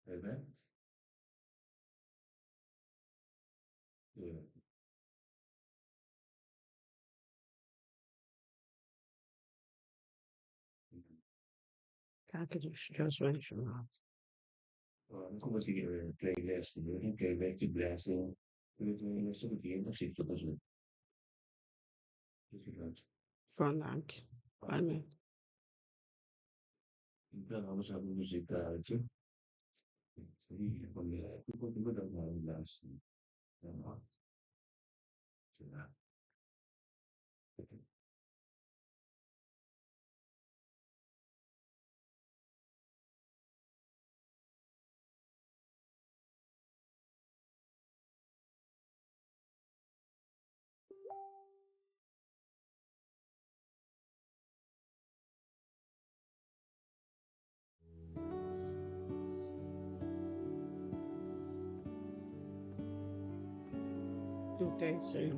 Evet. Kanka dur çözmeni şunu at. Come si chiama? Playlist, playlist, blessing. Playlist di tempo si tutto così. Från Ank. Var med. Então vamos a musica oggi. Sì, come da un blast. No, ce l'ha. Du tänker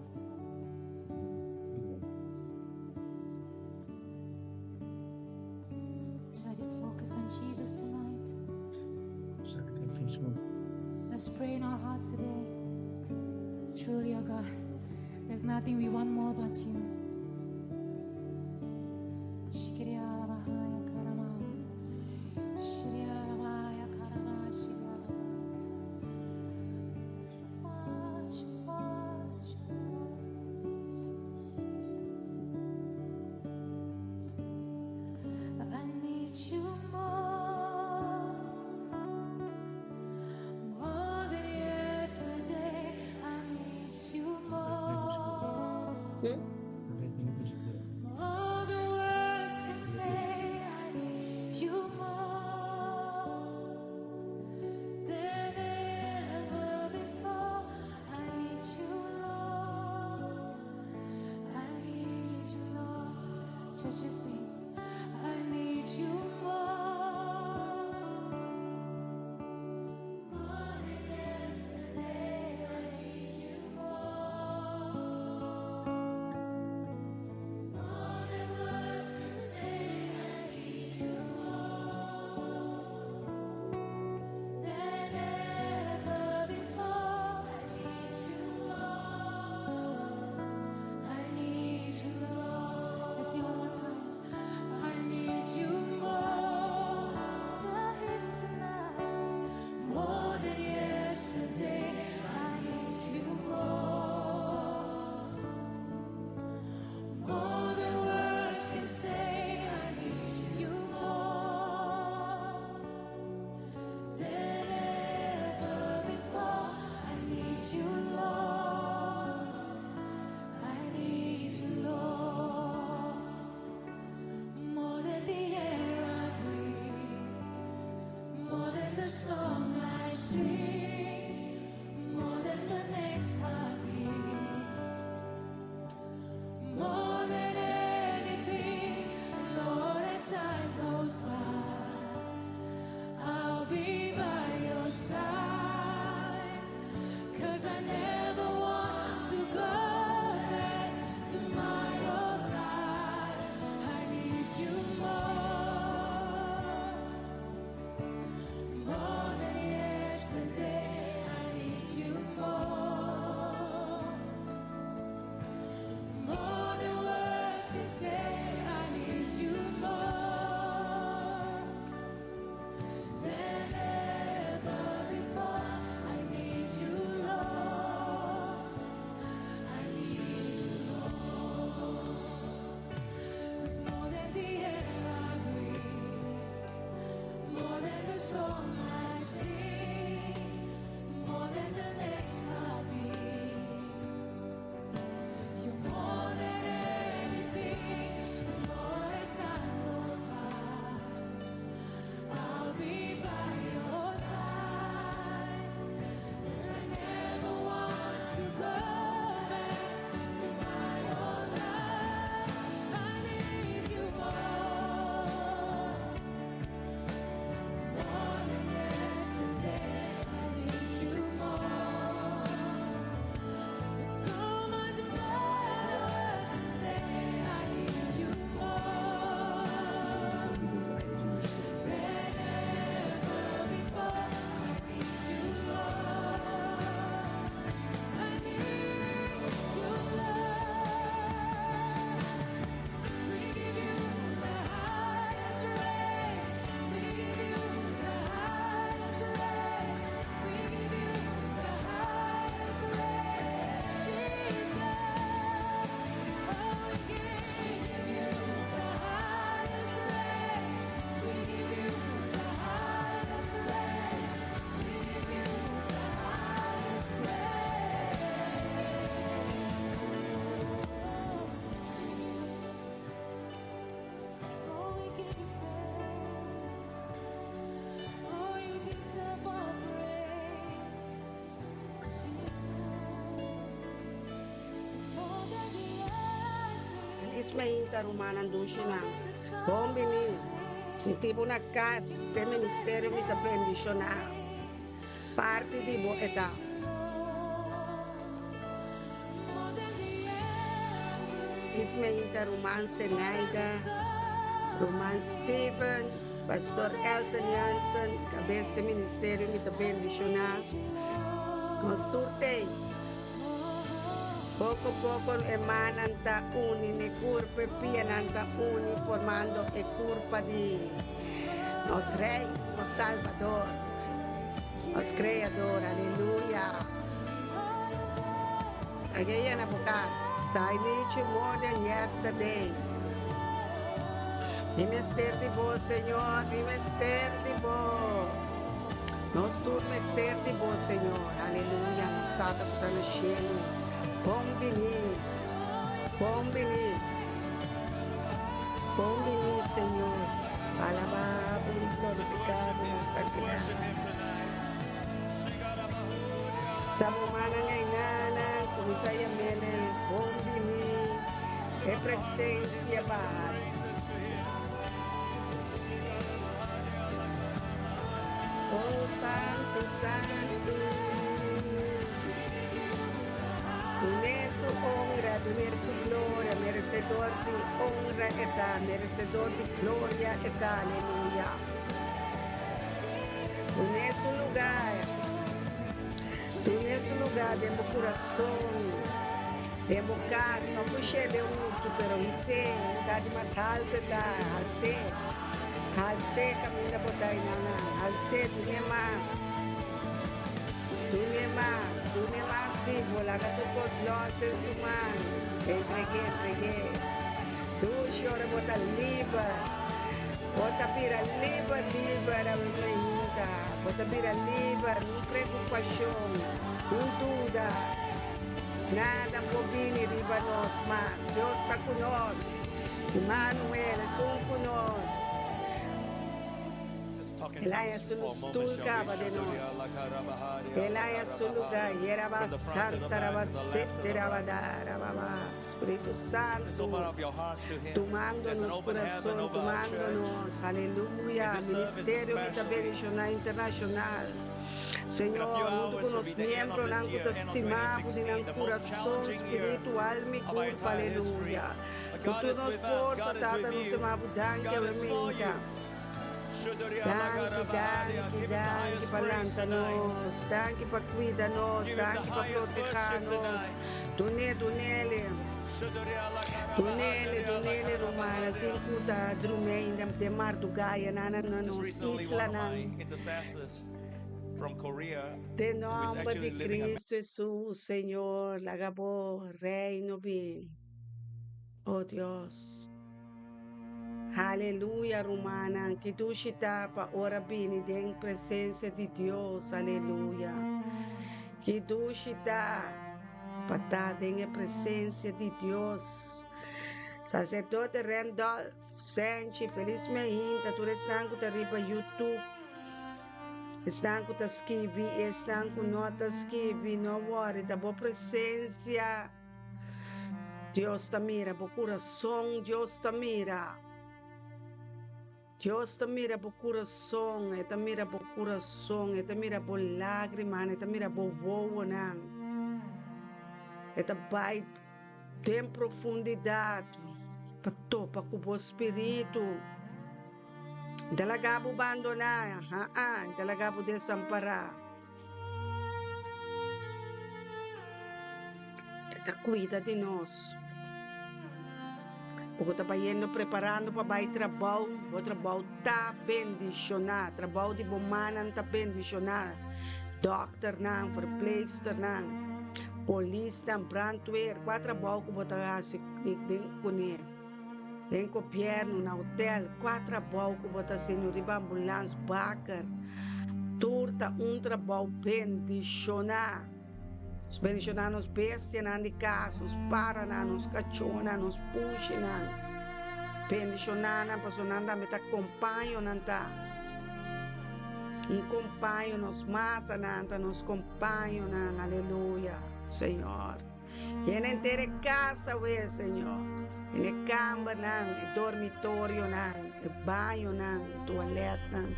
Should I just focus on Jesus tonight? Sacrificio. Let's pray in our hearts today. Truly, oh God, there's nothing we want more but you. Shikiri-ala-bahaya karama. Shiri-ala-bahaya karama. Shiri-ala-bahaya. Wash, wash, I need you more than yesterday. I need you more. All the words can say, I need you more than ever before. I need you, Lord. I need you, Lord. Just you sing. I need you more than yesterday. I need you more. All the words can say, I need you more than ever before. I need you, Lord. I need you, Lord. Let's sing one more time. I need you more. Tell him tonight. More than yesterday. I need you more. More than words can say. I need you more than ever before. I need you, Lord. I need you, Lord. More than the air I breathe, more than the song I sing, more than the next heartbeat, more than anything, Lord, as time goes by, I'll be by your side. 'Cause I never want to go back to my old life. I need you more than yesterday. Feliz Meinta Romana Dushina. Bombini. Se tipo na casa do ministério me bendicionar. Parte de boa etapa. Feliz Meinta Romana Senaida. Romana Steven. Pastor Elton Jansen. Cabeça do ministério me bendicionar. Nós turtei. Poco a poco emananta uni ne curpe piananta uni formando e curpa di nos rei, nos salvador, nos creador, aleluia. Again na I need you more than yesterday. Mi mester di bo, Senhor, mi mester di bo. Nós tudo mester di bo, Senhor, aleluia. Nos está no cielo. Bombini, Senhor, alabado e glorificado nesta criança. Samumana ngainana, kumitaya mene, bombini, é presença bar. Oh Santo, Santo. Tener su honra, tener su gloria, merecedor de honra está, merecedor de gloria está, aleluya. Tener su lugar de mi corazón, de mi casa, no puxe de mucho, pero hice, lugar de matar, alce, camina por ahí, alce, tú me más vivo, la gatos los de su mano, entregué. Tú llora, bota libre, bota pira libre, a minha bota pira libre, não preocupação, não duda, nada bobine riba nós, mas Deus está conosco, Emmanuel, é conosco. Ela é su stulcava de nós. Ela é su lugar. Yeraba santa raba sete rababa. Espírito Santo, tomando-nos coração, tomando-nos. Aleluia. Ministério Mitabendicional Internacional. Senhor, muito com os membros, não com estimamos e não coração espiritual, me culpa. Aleluia. Com toda nossa força, Tata, nos amamos, danke, aleluia. Danke, palanta-nos, danke para cuidar-nos, danke para proteger-nos. Tunele, Romana, tem cuidado, Drumei, tem mar do Gaia, nos isla, Tem nome de Cristo Jesus, Senhor, Lagabo, Reino bem. Oh Deus. Aleluia, Romana, que tu está para ora bem em presença de Deus, aleluia. Que tu está para estar em presença de Deus. Sacerdote Randolph Sanchi, felizmente, tu estás com a YouTube, estás com a escrever, estás com notas escrever, não worry, da boa presença. Deus te mira, por coração, Deus te mira. Deus te mira por coração, te mira por coração, te mira por lágrimas, te mira por voa, te vai tem profundidade, para topa com o espírito. Te lagabo abandonar, te lagabo desamparar. Te cuida de nós. Porque está indo preparando para ir trabalho, o trabalho está bendicionado, trabalho de bomana está bendicionado, doctor não, verpleegster não, polícia não, brandweer, quatro trabalho que você faz com ele, tem governo na hotel, quatro trabalho que você faz no riba ambulância, baker, turta trabalho bendicionado. Bendicionar nos bestias, de casa, nos para, nos cachorros, nos puxa, bendicionar, personanda, me acompanha, acompanha, nos mata, nos acompanha, aleluia, Senhor. E na inteira casa, Senhor. in de kamer nang, in dormitorio nang, in banho nang, toilet nang.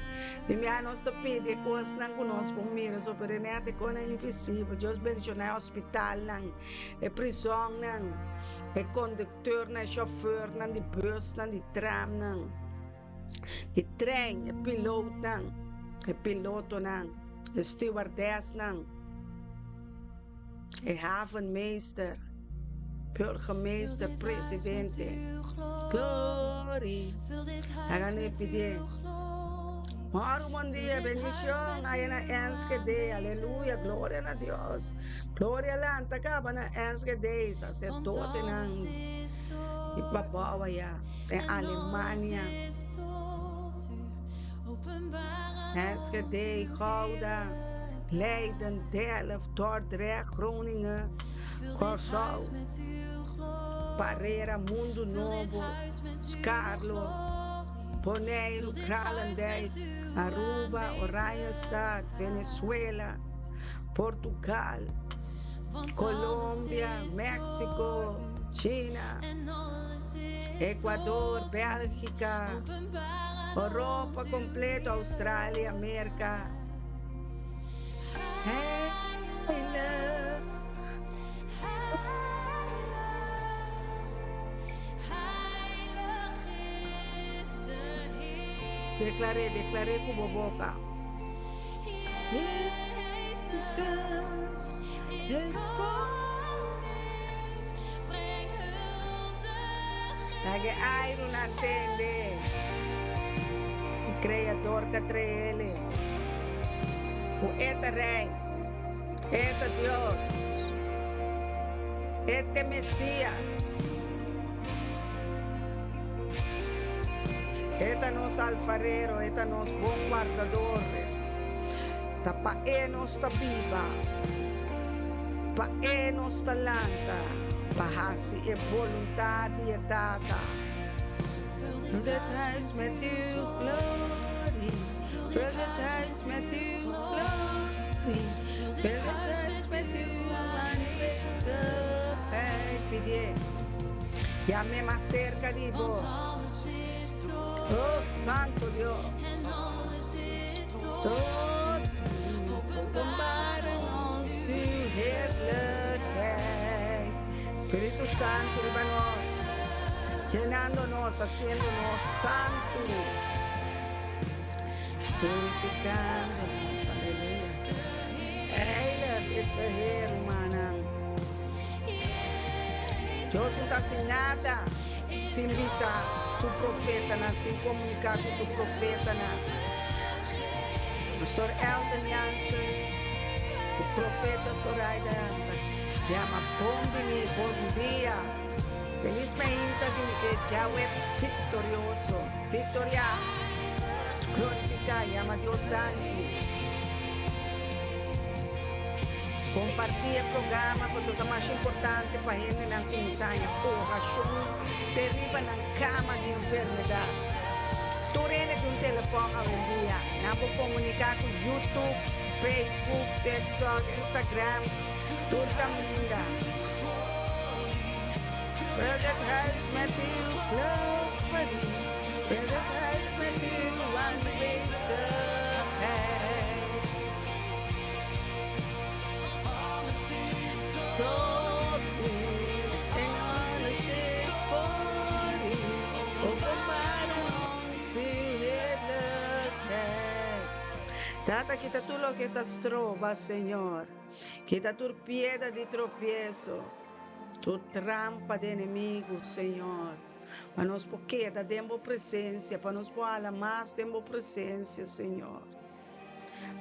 De mianos te pide coisas nang conosco mira sobre de nete com invisível. Deus bendicionar hospital nang, e prisão nang, e conducteur nang, chauffeur nang, de bus nang, de tram nang, de trem, e piloto nang, e stewardess nang, e havenmeester. Burgemeester, presidente, glory. Hagan pedir. Maro bom dia, bendición. Aí na Enschede, aleluia, glória a Deus. Glória lá, acaba na Enschede, sacerdote nang ipabawa ya. Em Alemanha. Enschede, Gouda, Leiden, Delft, Dordrecht, Groningen. Corsol, Parreira, Mundo Novo, Scarlo, Bonaire, Kralendijk, Aruba, Oranjestad, Venezuela, Portugal, Colômbia, México, China, Equador, Bélgica, Europa completa, Austrália, América. Hey, love. Declaré como boca. Jesus is Lagi airo na tele. Creador que trae Poeta Rey. Eta Dios. Este Mesías. Eta nos alfarero, eta nos bom guardador. Tapae nos ta viva. Pae nos talanta. Pahasi e voluntade e data. Fill the ties met you, glory. Fill the ties met you, glory. Fill the ties met you, one place of high. Pedir. Ya me más cerca de vos. Oh, Santo Dios. Todo compara-nos su heerlijkheid. Espíritu Santo, hermanos, llenándonos, haciéndonos santos, purificándonos, aleluya. Heilig is de Heer, hermana. Dios no está sin nada, sin visa su profeta, sin comunicar con su profeta. Pastor Elton Jansen, el profeta Zoraida, llama bom dia. Feliz meinta que Yahweh es victorioso, victoria, glorificar, llama Dios Dante. Compartilhe o programa, porque é o mais importante para a gente não pensar em oração, derriba na cama de enfermidade. Tu rende com o telefone hoje em dia, não vou comunicar com YouTube, Facebook, TikTok, Instagram, tudo está linda. Fill the house with you, glory. Fill the house with you, one place of high. Stop and all the shit for you. Open my eyes, see it look. Tata, quita tu lo que te trova, Señor. Quita tu piedra de tropiezo, tu trampa de inimigo, Señor. Para nos queda dentro presença, para nos falar mais dentro presença, Senhor.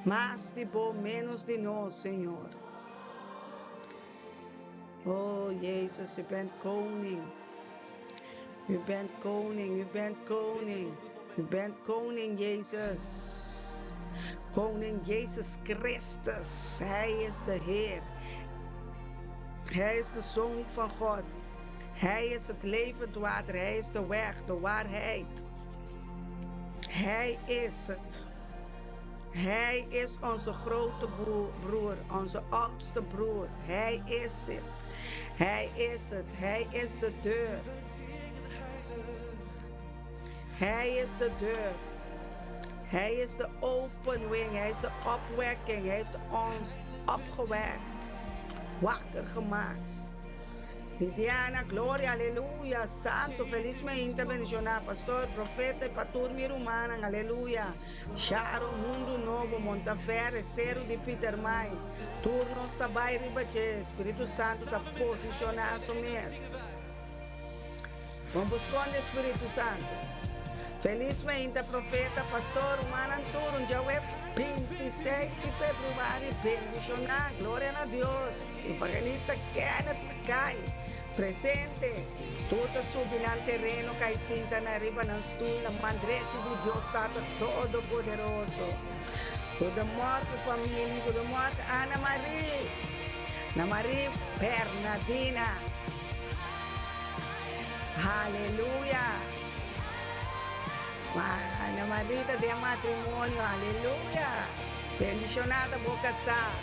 Mais de bom, menos de nós, Senhor. Oh, Jezus, u bent koning. U bent koning, u bent koning. U bent koning, Jezus. Koning Jezus Christus. Hij is de Heer. Hij is de Zoon van God. Hij is het levend water. Hij is de weg, de waarheid. Hij is het. Hij is onze grote broer, onze oudste broer. Hij is het. Hij is het. Hij is de deur. Hij is de deur. Hij is de opening. Hij is de opwekking. Hij heeft ons opgewekt. Wakker gemaakt. Diana, gloria, aleluya, santo, feliz me intervencionar, pastor, profeta, patur mi rumana, aleluya. Sharon, mundo novo, Montaferre, Cero de Peter Mai. Turno está by ribache, Espírito Santo está posicionado a mês. Vamos buscar o Espírito Santo. Felizmente, profeta, pastor, humana, turno, já é 26 de fevereiro, bendicionar, glória a Deus. Evangelista Kenneth cai. Presente, tudo subindo no terreno, cai sinta na riba ng stool, na mandrete de Deus está todo poderoso. Toda morte, família, toda morte, Ana Maria Bernardina. Aleluia. Ana Maria de matrimônio, aleluia. Bendicionada vou casar.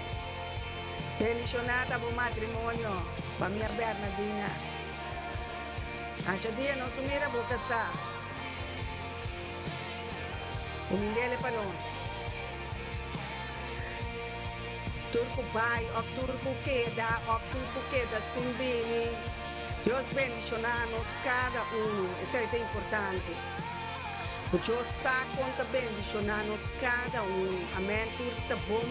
Bendicionada vou matrimônio. Família Bernardina. Acha dia não se mira vou casar. O mindele para nós. Turco pai, o turco queda, simbini. Deus bendicionar-nos cada isso é importante. O Deus está conta bendicionar-nos cada amém. Tudo está bom,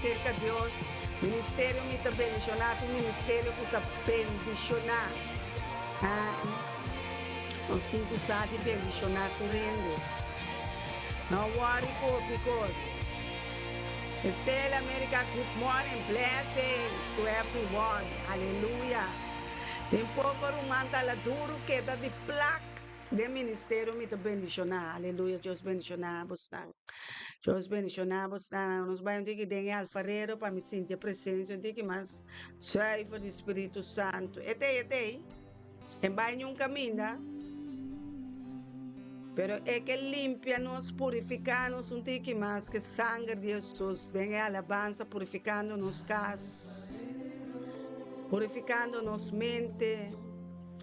cerca de Deus. Ministério me está bendicionado, o ministério que está bendicionado. Nós temos que usar de bendicionar o reino. Não worry for because Estela America, good morning, blessing to everyone. Aleluia. Tem pouco um mantala duro que está de placa de ministério me está bendicionar. Aleluia, Deus bendicionar você. Deus bendicionar você. Nós vamos ter que dar alfarero para me sentir a presença de que mais saiba do Espírito Santo. Etei. Em banho um caminho, pero é que limpia-nos, purifica-nos um tique mais que sangue de Jesus. Dengue alabança, purificando-nos cas, purificando-nos mente,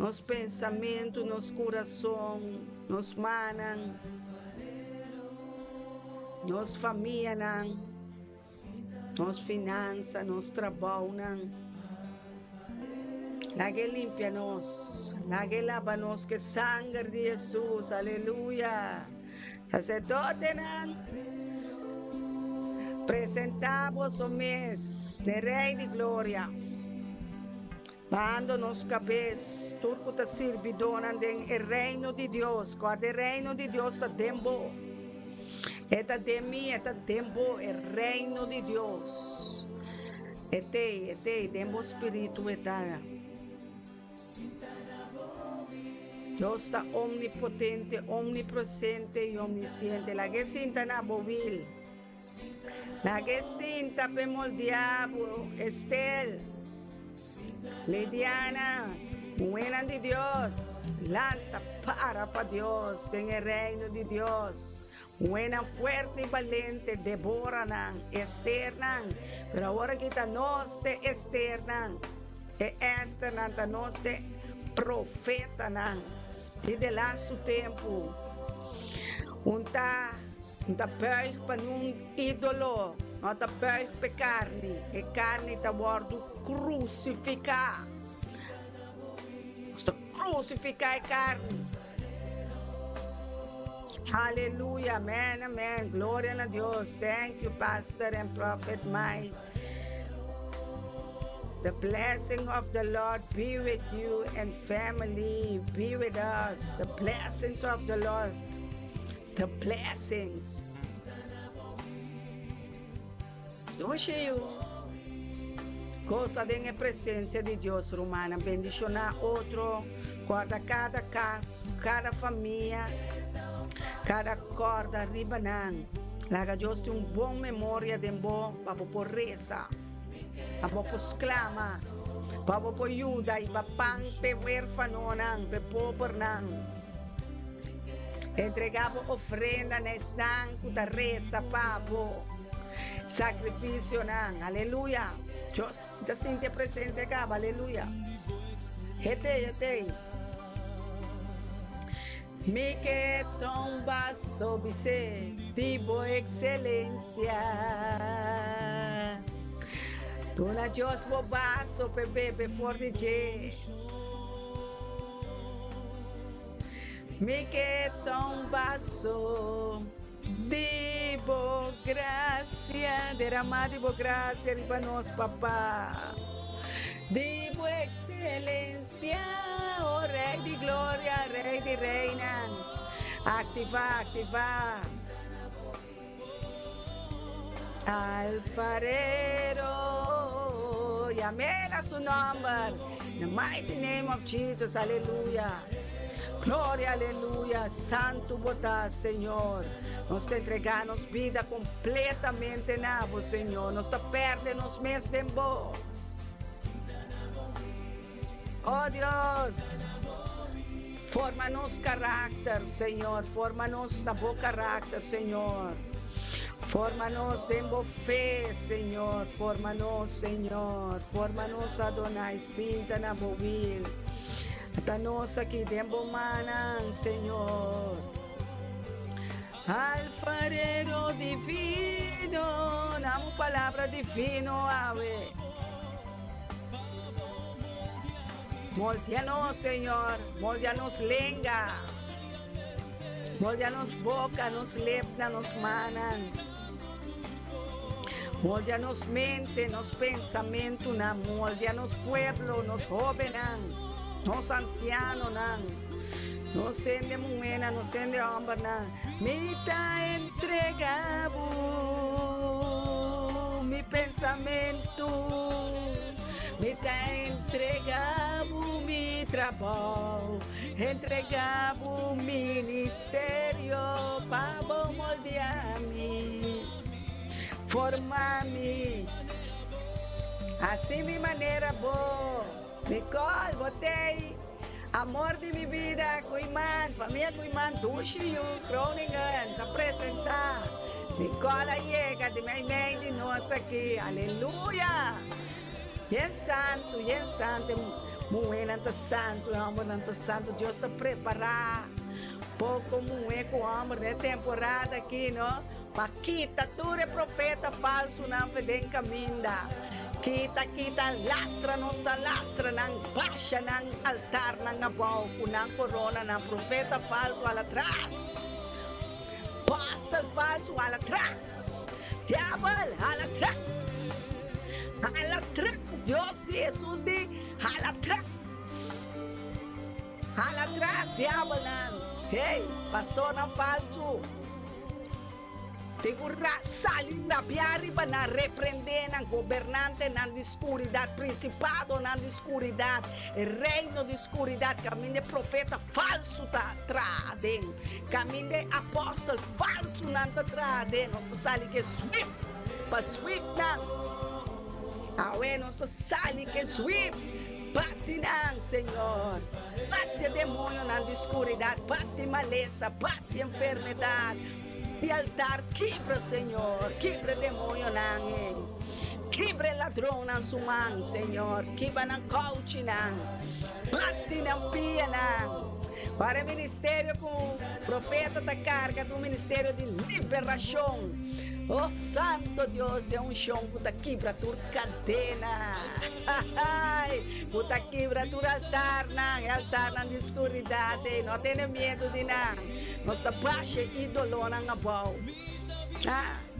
nos pensamentos, nos coração, nos manan, nos família, nos finanças, nos trabalho. Lagi limpia-nos, lagi lava-nos que sangue de Jesus, aleluia. Sacerdote nan, presentamos o mês de Rei de Glória. Bando nos cabeças, tudo está servidona den el reino de Deus, quando o reino de Deus está tempo. Eta de mim, eta tempo, o reino de Deus. Etei, tempo espírito eterno. Deus está omnipotente, omnipresente e omnisciente. La que sinta na bovil. La que sinta pemol diabo, Estel, Lidiana, buena de Dios. Lanta para Dios, en el reino de Dios. Buena, fuerte y valiente, Débora, Esther, pero ahora quita nos de Esther, Esther, nos de profeta, e de lá do tempo, tá perto para ídolo, não tá perto para carne, e carne tá bordo crucificar, está crucificar a carne. Aleluia, amém, glória a Deus. Thank you, Pastor and Prophet Mike. The blessing of the Lord be with you and family, be with us. The blessings of the Lord, the blessings. Hoje coisa de presença de Deus, romana, bendicionar outro, guarda cada casa, cada família, cada corda, ribanan. Laga Deus tem boa memória de bom para por reza. Abo po sklama, pabo po yuda, iba pang pe huérfano nang, pe pobre nang. Entregabo ofrenda na isnang, kutaresa pabo, sacrificio nang, aleluya. Dios, te siente presencia acá, aleluya. Hete. Mi que tomba sobre se, tipo excelência. Tu na Dios bobaço, bebê, forte de. Mi que tombaço, tipo graça, derramar tipo graça, riba nós, papá. Tipo excelência, oh Rei de glória, Rei de reina. Activar. Alfarero, llamen a su nombre. In the mighty name of Jesus, aleluya. Glória, aleluia, santo botar, Senhor. Nós te entregamos vida completamente na vos, Senhor. Nós te perdemos mês de tempo. Oh Deus, forma-nos caráter, Senhor. Forma-nos na bom caráter, Senhor. Forma-nos de boa fé, Senhor. Forma-nos, Senhor. Forma-nos, Adonai, sinta na bovil. Tanos aqui dembo manang, Senhor. Alfarero divino, namo palavra divino, ave. Moldeanos, Senhor, moldeanos lenga. Moldeanos boca, nos lepna, nos manan. Moldeanos mente, nos pensamento, na moldeanos pueblo, nos jóvenes. Nos ancianos, nos sende mujer, nos sende hombre, me ta entregado mi pensamiento, me ta entregado mi trabajo, entregado ministerio, para moldear-me, formar-me, assim mi maneira boa. Nicole, botei amor de minha vida com irmã, família com irmã, Duxio, Groningen, para apresentar. Nicole chega de minha mãe de nós aqui, aleluia. Yen santo, muito santo, amor santo, Deus está preparado. Pouco muito com amor de temporada aqui, não? Para quitar tudo é profeta falso, não vem caminho. Kita lastra ng basya ng altar ng abaw ng corona ng profeta falso alatras. Pastor falso alatras. Diabol alatras. Alatras. Diyos Jesus di alatras. Alatras. Diabol ng hey, pastor ng falso. Tegura saling na biyari ba na reprende ng gobernante ng discuridad, principado ng discuridad, reino de discuridad, kami de profeta falso traden, kami de apostol falso ng traden, nos sali ke swift, pa swift ng, awe nos sali ke swift, pati ng Senyor, pati demonyo ng discuridad, pati malesa, pati enfermedad, di altar, quebra, Senhor, quebra demônio nangin, quebra ladrão ng sumang, Senhor, quebra ng coach nang, pati ng pia nang, para ministério com profeta da carga do ministério de liberação. Oh Santo Deus, é um chão puta quebra tua cadena, puta quebra tua altar na escuridade, não tenha medo de nada, nós tá baixa ídolo na ngabau,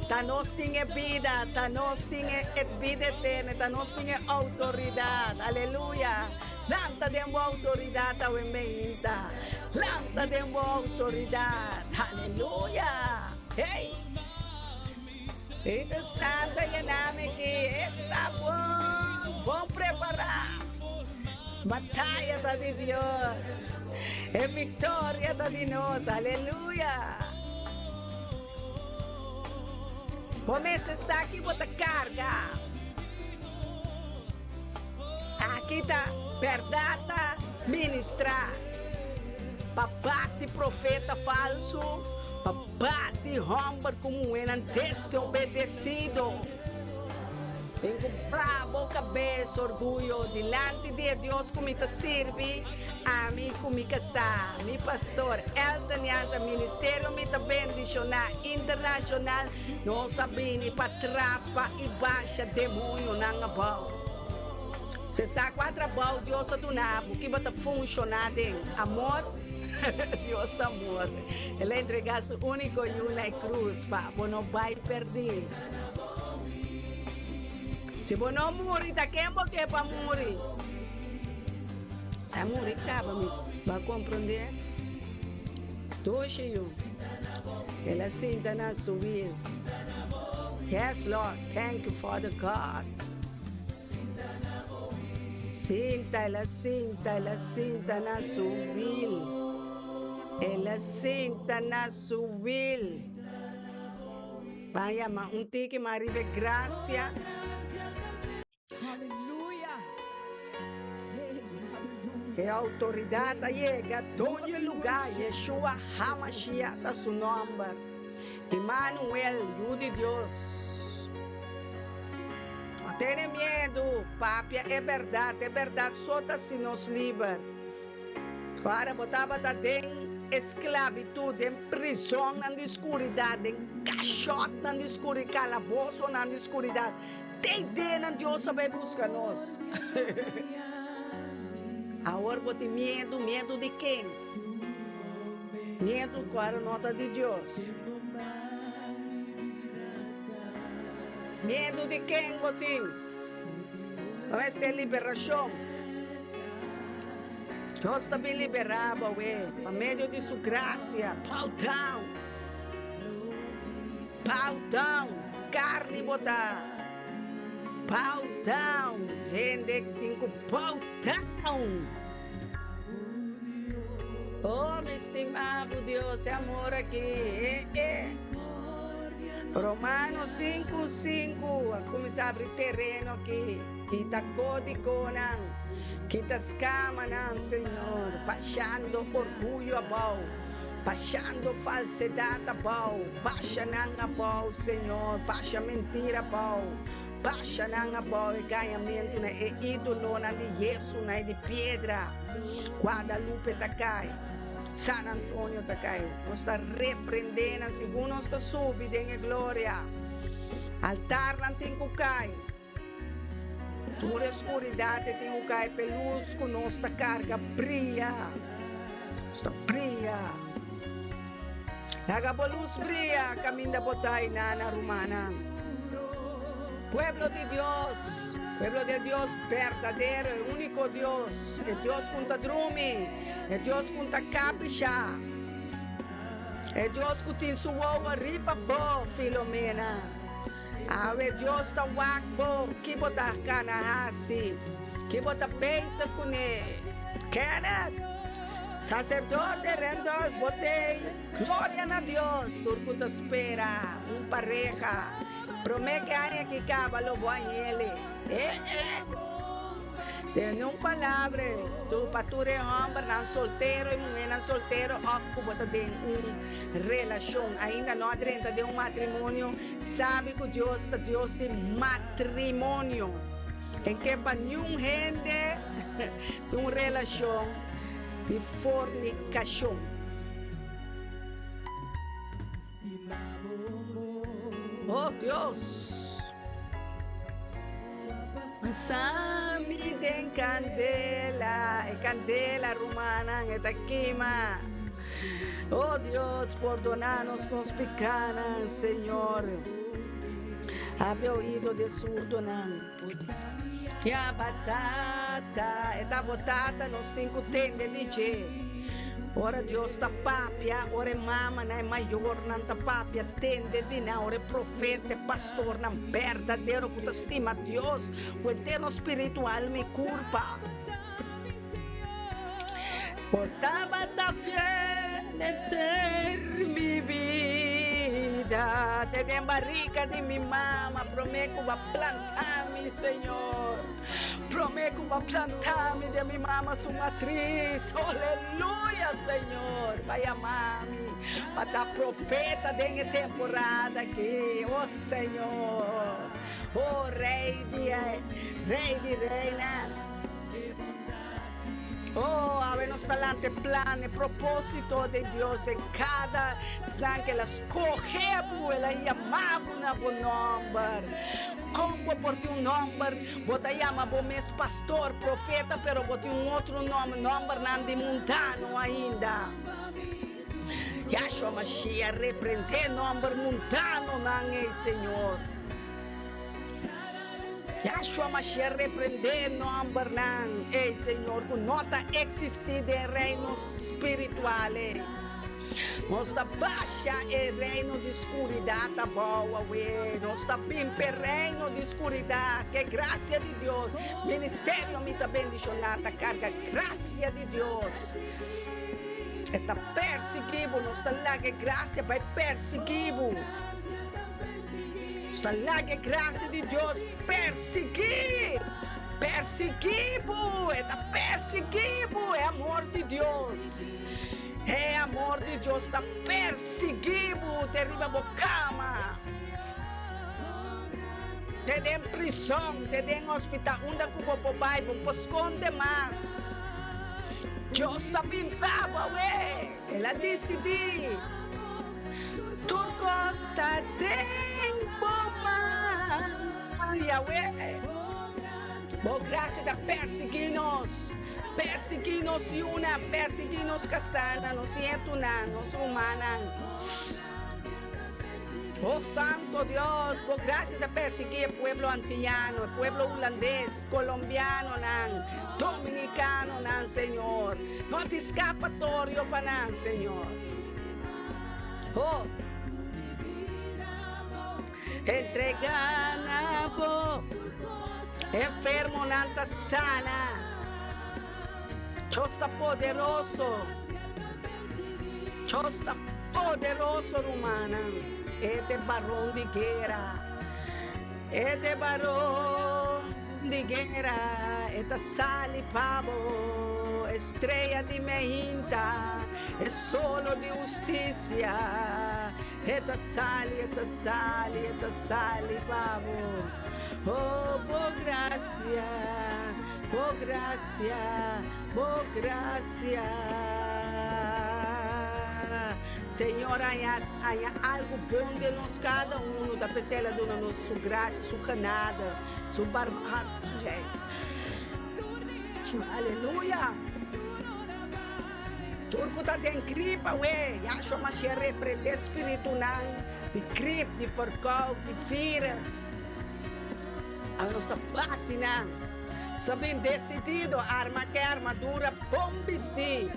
tá nós tinha vida, tá nós tinha vida eterna, tá nós tinha autoridade, aleluia, lanta demo autoridade ao emenda, lanta demo autoridade, aleluia, hey! Ito Santa yan namin está bom preparar. Batalha da de Deus. É vitória da de nós. Aleluia. Começa aqui bota carga. Aqui tá perdata ministrar. Papate profeta falso. Bate homem como um desobedecido. Tengo bravo, cabeça, orgulho, delante de Deus como me serve, a mim como me casar, mi pastor, Elton Yanza, ministério me bendicionar, internacional, não sabem para trapa e baixa demônio na bau. Se sabe quatro bau, Deus é do nabo, que vai funcionar de amor, Deus é amor. Ele entregar seu único e uma cruz, para não vai perder. Se você não morrer, tá quem é para morrer? A morrer acaba, vai compreender? Doxinho, ela senta na subir. Yes, Lord, thank you, Father God. Ela senta na subir. Ela senta na subir. Vai, ama, tique, maribe, graça. Hallelujah. Hey, hallelujah. Que a autoridade chega a todo lugar. Yeshua HaMashiach está seu nome. Emmanuel, Deus de Deus. Não tenha medo, papi, é verdade, só está se nos livra. Para botava dentro esclavitud, em prisão, na escuridão, em caixote, na escuridão, calabouço, na escuridão. Tem Deus, Deus sabe buscar nós. Agora bote medo de quem? Medo com a nota de Deus. Medo de quem, botinho? Vamos ter liberação. Deus também liberava, ué, por meio de sua graça. Bow down, carne botar. Bow down, rende cinco, bow down. Oh, meu estimado Deus, é amor aqui. Romanos 5:5, começa a abrir terreno aqui. Kita código não, kita escama não, Senhor. Baixando orgulho abau, baixando falsidade abau, baixa não abau, Senhor. Baixa mentira abau. Baixa na boa ganhamento na ídolo na de yeso na de pedra. Guadalupe tá cai. San Antônio tá cai. Nós está repreendendo segundo nós está subindo em glória. Altar não tem que cair. Toda escuridade tem que cair peluz com nossa carga brilha. Está brilha. Laga luz brilha caminho da botai na romana. Pueblo de Dios verdadeiro, único Dios, é Deus com tadrumi, é Deus com capicha, é Deus que tem sua ripa bo, Filomena, é Deus da wakbo, que bota cana assim, que bota pensa com ele, Kenneth, sacerdote rendor, botei, glória a Deus, turco espera, pareja. Promete que há que cavalo bom ele. Tem uma palavra, tu pature homem, não solteiro e mulher não solteiro, off bota de uma relação, ainda não adrenta de um matrimônio, sabe que Deus é Deus de matrimônio, em que para nenhum gente de uma relação de fornicação. Oh Deus, sami den candela, e candela romana, e queima. Oh Deus, perdonanos nos pecados, Senhor. Abre o ouvido de surdo, não. E a batata, e da batata nós temos que tender de jeito. Ora Deus ta papia, ora mama na maior nan ta papia, tende de na, ora profeta, pastor nan verdadeiro que estima Deus, o eterno espiritual me culpa. Portava da fé de ter mi vida, te den barriga de mi mama, prometo que vai plantar-me, Senhor. Prometo que vai plantar-me de mi mama sua matriz, aleluia, Senhor. Vai amar-me, vai dar profeta dentro temporada aqui, oh Senhor. Oh, Rey de Reina. Oh, habemos talante, plan, propósito de Dios de cada slang que la escogemos, la llamamos na bom nombre. Como por ti nombre, bota llama bom mes pastor, profeta, pero bota outro nome não de montano ainda. Yahshua Mashiach repreende nombre montano não Senhor. Yahshua Mashiach repreender nombre não, Senhor, que nota existir de reinos espirituais. Nós está baixa e reino de escuridão tá boa, ué. Nós está bem per reino de escuridão, que graça de Deus. Ministério me está bendicionado, carga graça de Deus. Está perseguido, nós está lá que graça vai perseguido. Está lá que graça de Deus perseguir. Perseguido, está perseguido, é amor de Deus. É amor de Deus, está perseguido, derriba a cama. Te dem prisão, te dem hospital, onde que o papai não esconde mais. Deus está pintado, ué. Ela decidiu. Tu gosta tempo mais, Yahweh. Por graça da perseguir-nos. Perseguir-nos e una, perseguir-nos casana, nos entuna, nos humana. Oh Santo Deus, por graça de perseguir o pueblo antiano, o pueblo holandês, colombiano, dominicano, Senhor. Não te escapatório para nós, Senhor. Oh, entregar na boca, enfermo não sana. Deus está poderoso. Deus está poderoso, humana. É de barão de guerra. É de barão de guerra. É de sali pavo. Estrela de meinta. É solo de justiça. É de sali pavo. Oh, por graça. Por graça, Senhor, há algo bom de nós, cada um, da pessoa de nós, sua graça, sua canada, sua barbagem. Aleluia. Turco está em gripa, ué. Yahshua Mashiach repreende espírito de gripe, de porcão, de vírus. A nós está batendo. Sabem decidido, arma que armadura, bom vestir,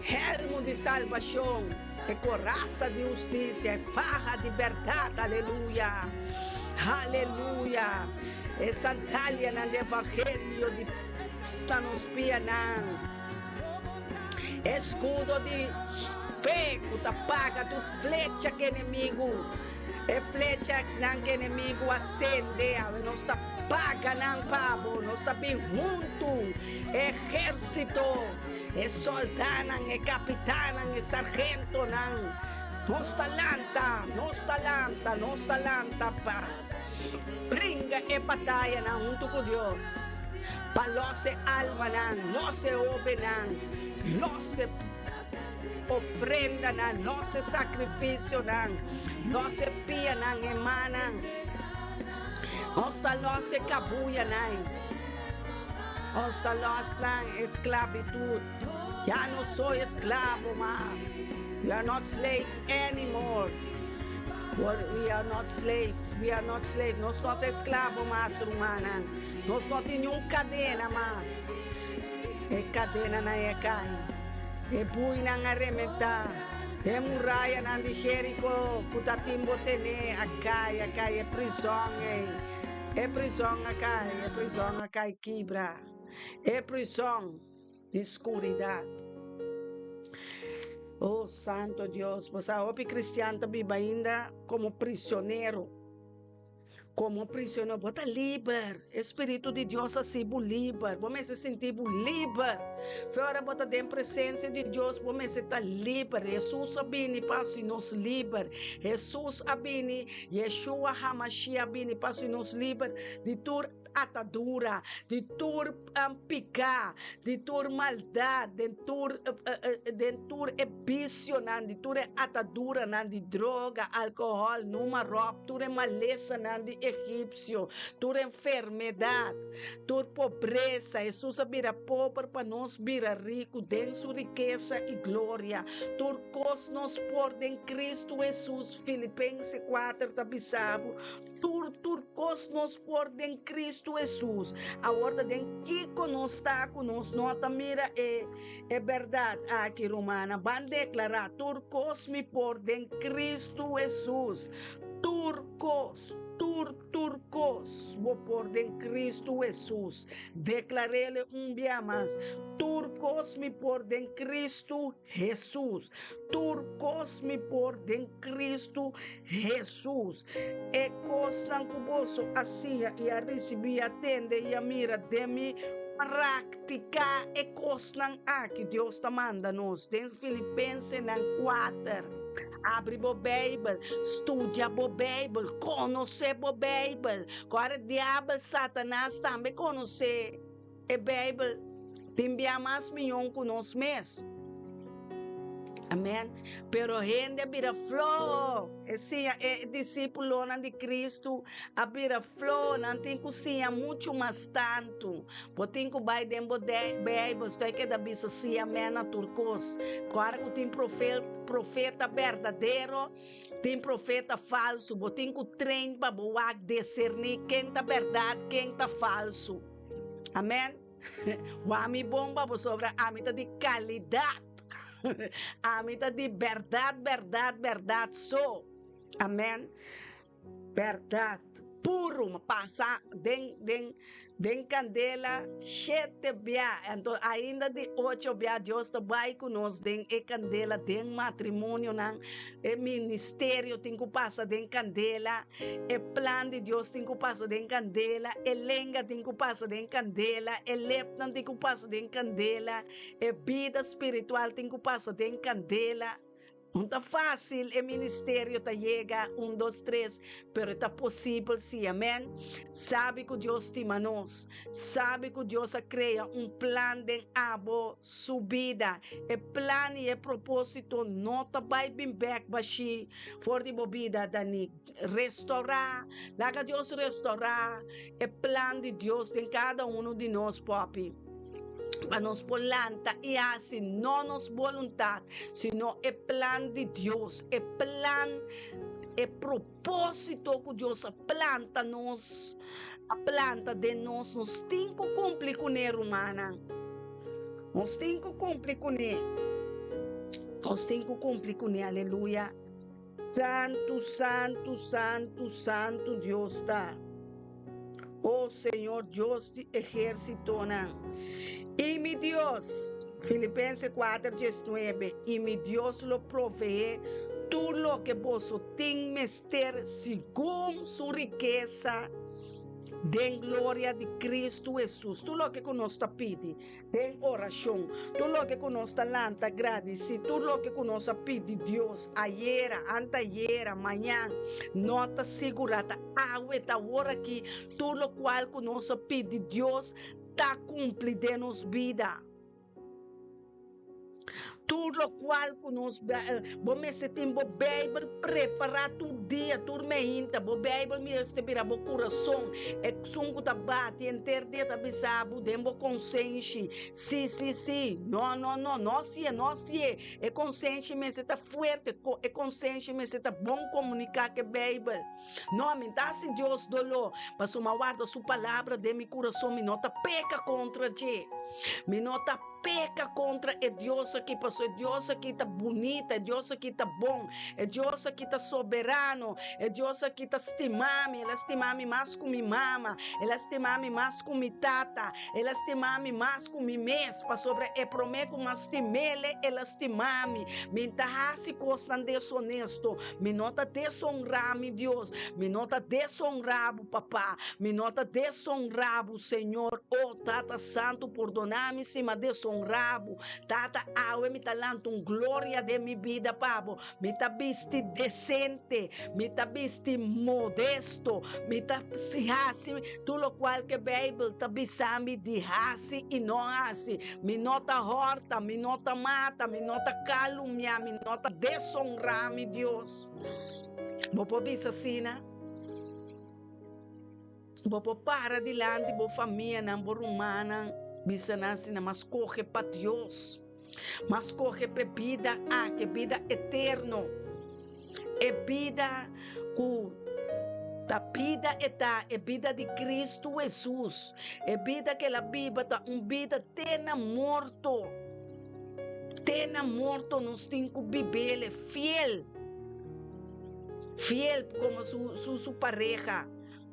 helmo de salvação, e coraça de justiça, farra de verdade, aleluia, aleluia, e sandália no evangelho de está nos pies, escudo de fé, que paga do flecha que inimigo, e flecha que inimigo acende, nós está paga não pavo, nós está bem junto, exército, é soldado, é capitão, é sargento, nós está lanta, pá. Brinca e batalha junto com Deus, para nossa alma, nossa obra, nossa ofrenda, nosso sacrifício, nossa pia, emana. Hasta los se cabuya nai. Hasta los na esclavitud. Ya no soy esclavo más. We are not slave anymore. We are not slave. We are not slave. Nós não somos esclavo mais, humana. Nós não temos nenhuma cadena mais. É cadena na cai. É bui na arrementar. É muralha na de Jerico. Putatimbo tene. Acai, é prisão, É prisão acai quebra. É prisão de escuridão. Oh, Santo Deus, você é cristiano também ainda como prisioneiro. Como prisioneiro, bota livre. Espírito de Deus assim, livre. Vamos se sentir livre. Fora bota dentro presença de Deus, vamos se estar livre. Jesus abini para se nos livre. Jesus abini, Yeshua Hamashiach abini para se nos livre de tur atadura, de tur picar, de tur maldade, de tur vício, de tur atadura, de droga, álcool, numa roupa, tur maleza, de egípcio, tur enfermidade, tur pobreza. Jesus vira pobre para nós vira rico, den sua riqueza e glória. Tur nos por em Cristo Jesus, Filipenses 4, tabisabo. Tur nos por em Cristo Jesus. A ordem que conosco está conosco, nota mira é verdade aqui romana. Van declarar turcos me por em Cristo Jesus. Turcos vou por em Cristo Jesus. Declarei-lhe dia mais. Turcos me por em Cristo Jesus. Turcos me por em Cristo Jesus. E costan cuboso assim e a receber atende e a mira de mim praticar e costan que Deus está mandando-nos. Tem Filipenses 4. Abre a Bíblia, estudia a Bíblia, conhece a Bíblia. Agora, o diabo, Satanás também conhece a Bíblia. Tem mais milhão com nós mesmos. Amém? Pero gente vira flor. Esse é discípulo de Cristo. A vira flor. Não tem cozinha muito mais tanto. Botem que vai dentro da Bíblia. Estou aqui da bisa se amém na turcos. Claro que tem profeta verdadeiro. Tem profeta falso. Botem que treino para boar discernir quem está verdade, quem está falso. Amém? O ami bomba sobre a amita de qualidade. A mita de verdade, só. Amém? Verdade. Puro, passa den candela, 7 bia. Então, ainda de 8 bia, Deus vai conosco, den candela, den matrimônio, ministério, tem que passar den candela, plan de Deus tem que passar den candela, lenga tem que passar den candela, leptan tem que passar den candela, vida espiritual tem que passar den candela. Não está fácil, o ministério está chega, 1, 2, 3, pero está possível sim, amém? Sabe que Deus estima nós, sabe que Deus cria plano de abo, subida, o plano e o propósito não está bem back, baixi, for de bobida, Dani, restaurar, laga Deus restaurar, o plano de Deus em cada de nós, papi. Para nos planta e assim não nos vontade, sino o plano de Deus, o plano, o propósito que Deus planta nos, a planta de nós, nos tem que cumprir com ele, humana. Nós tem que cumprir com ele. Nós tem que cumprir com ele, aleluia. Santo, santo, santo, santo Deus está. Oh Senhor Deus de ejército, y mi Dios, Filipenses 4:19, y mi Dios lo provee todo lo que vos tenés según su riqueza de glória de Cristo Jesus. Tu lo que conosco pedi, den oração. Tu lo que conosco lanta agradeci. Tu lo que conosco pedi Deus. Ayer, anteayer, amanhã, nota segurata. Agua ta hora que tu lo qual conosco pedi Deus, ta cumpre de nos vida. Tudo qual conosco, vamos se tem a Bíblia preparar todo dia, tudo me inta, a Bíblia me estevira o coração, é sungo tá bate, inteiro dia tá bisabo, dembo consciência, sim, não se é consciência, mas está forte, é consciência, mas está bom comunicar com a Bíblia, não, me dá se Deus dolor, mas uma guarda sua palavra de meu coração, me nota peca contra ti. Me nota peca contra o Deus que para Deus que está bonita, é Deus que está bom, é Deus que está soberano, é Deus que está estimando, Ele estima-me mais com minha mama, Ele estima-me mais com minha tata, Ele estima-me mais com minha mês, para sobre é prometo mas estimele, Ele estima-me, me entarrasse costan desonesto, me nota desonrar, meu Deus, me nota desonrar, papá, me nota desonrar, Senhor, oh Tata Santo, perdona-me se me desonrar, Tata, me talento glória de minha vida, pabo, me tá visto decente, me tá visto modesto, me tá hasi, tudo qual que Bible tá bisami de hasi e não hasi, me nota horta, me nota mata, me nota calumnia, me nota desonrar, meu Deus. Vou pôr isso assim, né? Vou pôr para dilante, vou família, não vou rumana, bisa nasi na mas corre para Deus. Mas corre para vida, que vida eterno. É vida que a vida é vida de Cristo Jesus. É vida que a Bíblia está vida tena morto. Tena morto nos tem que viver fiel. Fiel como sua pareja,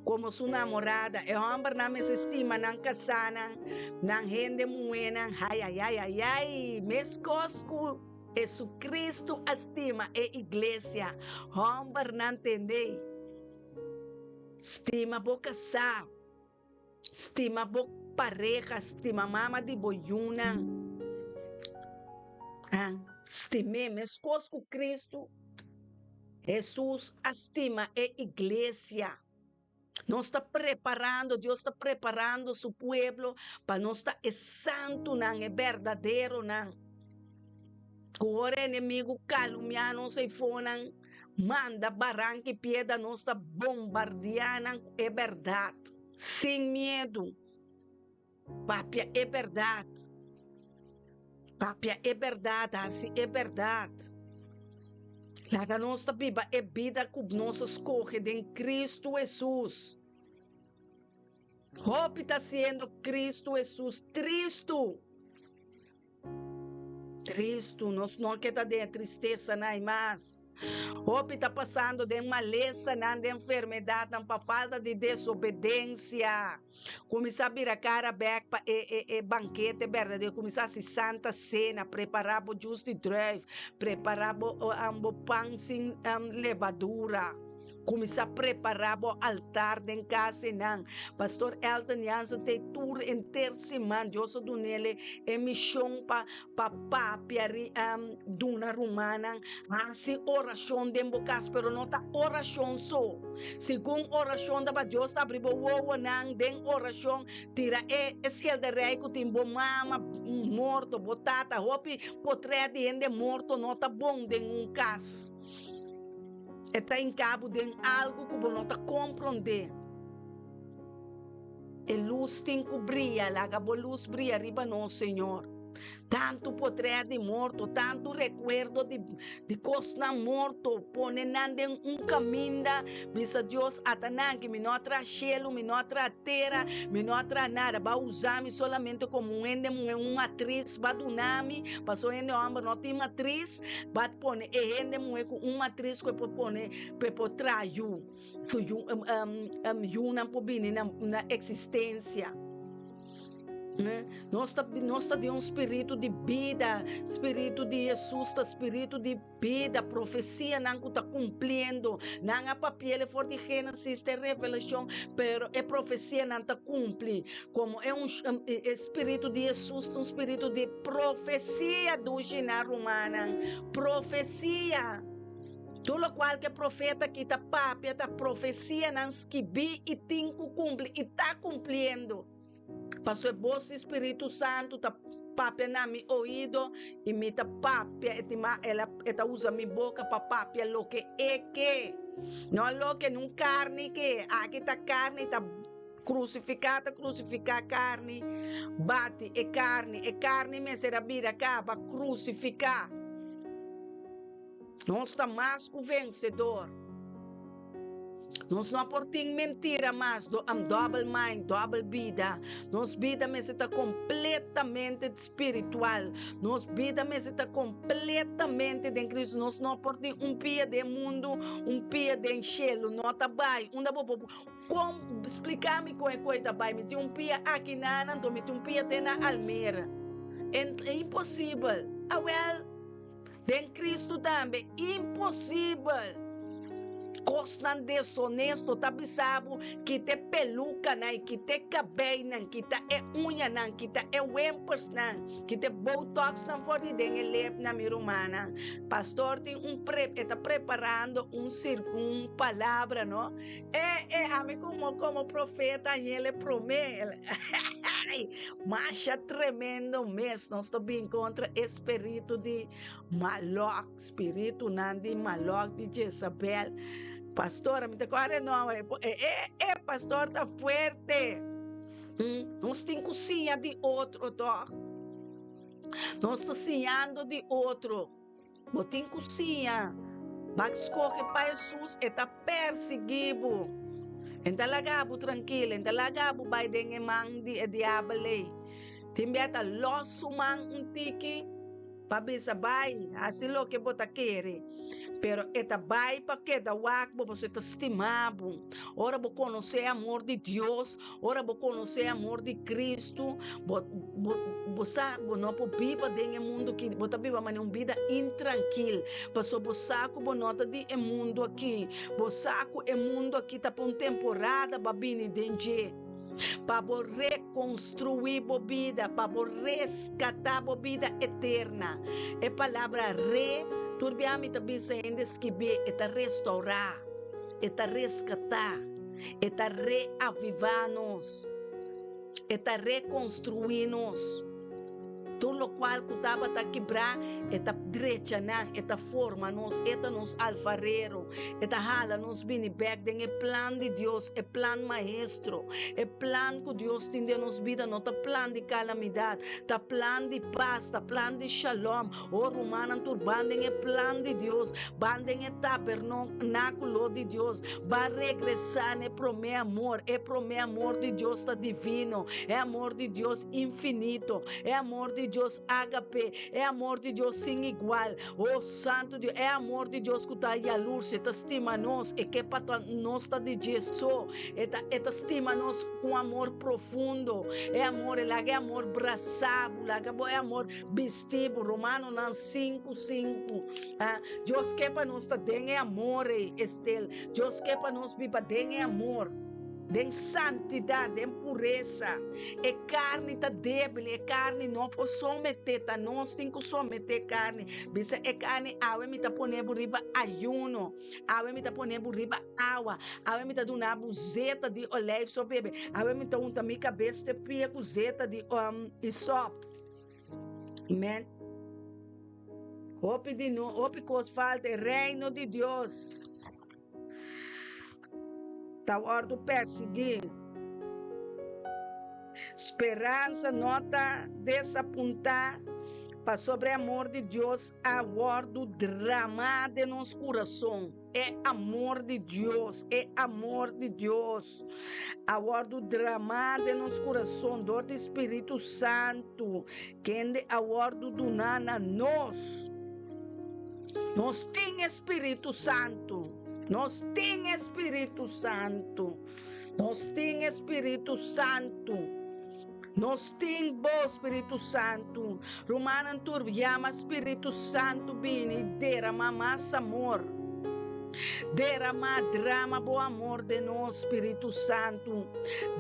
como sua namorada. É homem não me estima, não casana, não rende muena. Ai. Mescosco, Jesucristo estima a igreja. Homem não entende. Estima bo casar. Estima bo pareja, estima mama de boiuna. Estime, mescosco Cristo. Jesus estima a igreja. Nós está preparando, Deus está preparando seu povo para nós estar santo, não é verdadeiro, não. O inimigo calumnia, não se fonam, manda barranca e piedra, nós está bombardeando, é verdade. Sem medo. Papia, é verdade. Papia, é verdade, assim, é verdade. A nossa Bíblia é vida que nós escolhe em Cristo Jesus. Hope está sendo Cristo Jesus. Cristo, nós não queremos de tristeza, não mais. Hope está passando de maleza, não de enfermidade, não para falta de desobediência. Começar a virar cara back para banquete verdadeiro, começar a se santa cena, preparar o just drive, preparar o pão sem levadura. Começar a preparar o altar em casa, não. Pastor Elton Jansen tem tour inteiro semana, Deus do nele, emissão para papiari duna romana, assim oração de bocas, pero não tá oração só. Segundo oração da Deus tá abrindo o não, den oração, tira esquel de rei que tem bo mama morto, botata, hopi potre de morto, não tá bom de caso. Está em cabo de algo que você não está compreendendo. A luz tem que brilhar, a luz brilha arriba nós, Senhor. Tanto poder de morto, tanto recuerdo de coisa morto, ponendo em caminho, visa Deus atanan que me não traz cielo, me não traz terra, me não traz nada, vai usar-me solamente como uma matriz, vai donar-me, passou em homem não tem matriz, vai pôr uma matriz que pode pôr, para trazer, na existência. Nós está de espírito de vida, espírito de Jesus, espírito de vida, profecia não está cumprindo, não há papel for de Gênesis, de revelação, pero a profecia não está cumprindo, como é espírito de Jesus, espírito de profecia do Gina Romana, profecia. Tudo qual que profeta que está papia, está profecia não esquibi e tem que cumprir, e está cumprindo. Passou o Espírito Santo, tá papia na meu ouvido, e me tá papia, ela usa minha boca para papia lo que é que. Não lo que não carne que, aqui tá carne, tá crucificada, crucificar carne, bate é carne, me será vira cá, para crucificar. Nós está mais que vencedor. Nós não portem mentira mais, double mind, double vida. Nossa vida está completamente espiritual. Nossa vida está completamente em Cristo. Nós não portem pia de mundo, pia de enchelo. Não está bem. Como explicar-me como é coisa bem? Me tem pia aqui na Ananto, me tem pia de na Almeida. É impossível. Em Cristo também, impossível. Costan desonesto, tabi sabo, kita peluca nan, kita cabelo nan, kita unha nan, kita wimpers nan, kita botox nan for di dengue lep na mirumana. Pastor tem está preparando palavra, no? A mim como profeta, ele promete. Macha tremendo mês, nós estamos bem contra espírito de Maloc, espírito de Maloc de Jezabel. Pastora, me declara não, pastor, está forte. Nós temos cozinha de outro, tá? Nós estamos cozinhando de outro. Nós temos cozinha. Vai escolher para Jesus, está perseguido. Então, lagabo tranquilo, então, lagabo vai dengue mang di diablo. Timbeta losso mang tiki, pabisa vai, assim lo que bota querer. Pero eta vai para que da wak você está estimado. Ora vou conhecer o amor de Deus, ora vou conhecer o amor de Cristo. Você não pode viver dentro do mundo que você vive uma vida intranquila. Passou você com nota de mundo aqui. Você com o mundo aqui está por uma temporada babini dentro. Para reconstruir a vida, para resgatar a vida eterna. É palavra turbiami também se ainda escrever, é restaurar, é resgatar, é reavivar-nos, é reconstruir-nos. Tudo o qual que estava a quebrar, é direita, é forma-nos, é nos alfarero, é hala-nos bem back, é plano de Deus, é plano maestro, é plano que Deus tem de nos vida, não é plano de calamidade, é plano de paz, é plano de shalom. O romano turbando é plano de Deus, bandem é tabernáculo de Deus, vai regressar, é pro meu amor, de Deus está divino, é amor de Deus infinito, é amor de Deus agape, é amor de Deus sem igual. Oh Santo Deus, é amor de Deus que está aí a luz, está estima nós, e que para nós está de Jesus, está estima nós com amor profundo, é amor, é amor braçado, é amor vestido, Romano 5:5. Deus que para nós está dentro amor, Estel, Deus que para nós viva dentro amor. De santidade, de pureza. É carne está débil, é carne não pode someter, tá? Nós temos que someter carne. Bisa é carne, água me está ponendo riba ayuno, água me está ponendo riba água, água me está dando uma buzeta de óleo só bebê, água me está unta minha cabeça de pia buzeta de isop. Amém. Hope de não, hope que falta é reino de Deus. Está ordo perseguir. Esperança nota desapontar para sobre amor de Deus a ordo dramado nos coração. É amor de Deus, é amor de Deus. A ordo dramado nos coração do Espírito Santo, que é a ordo do nana nós. Nós tem Espírito Santo. Nós tem Espírito Santo. Nós tem Espírito Santo. Nós tem bom Espírito Santo. Romano chama Espírito Santo bem derrama mais amor. Derrama drama bom amor de nós, Espírito Santo.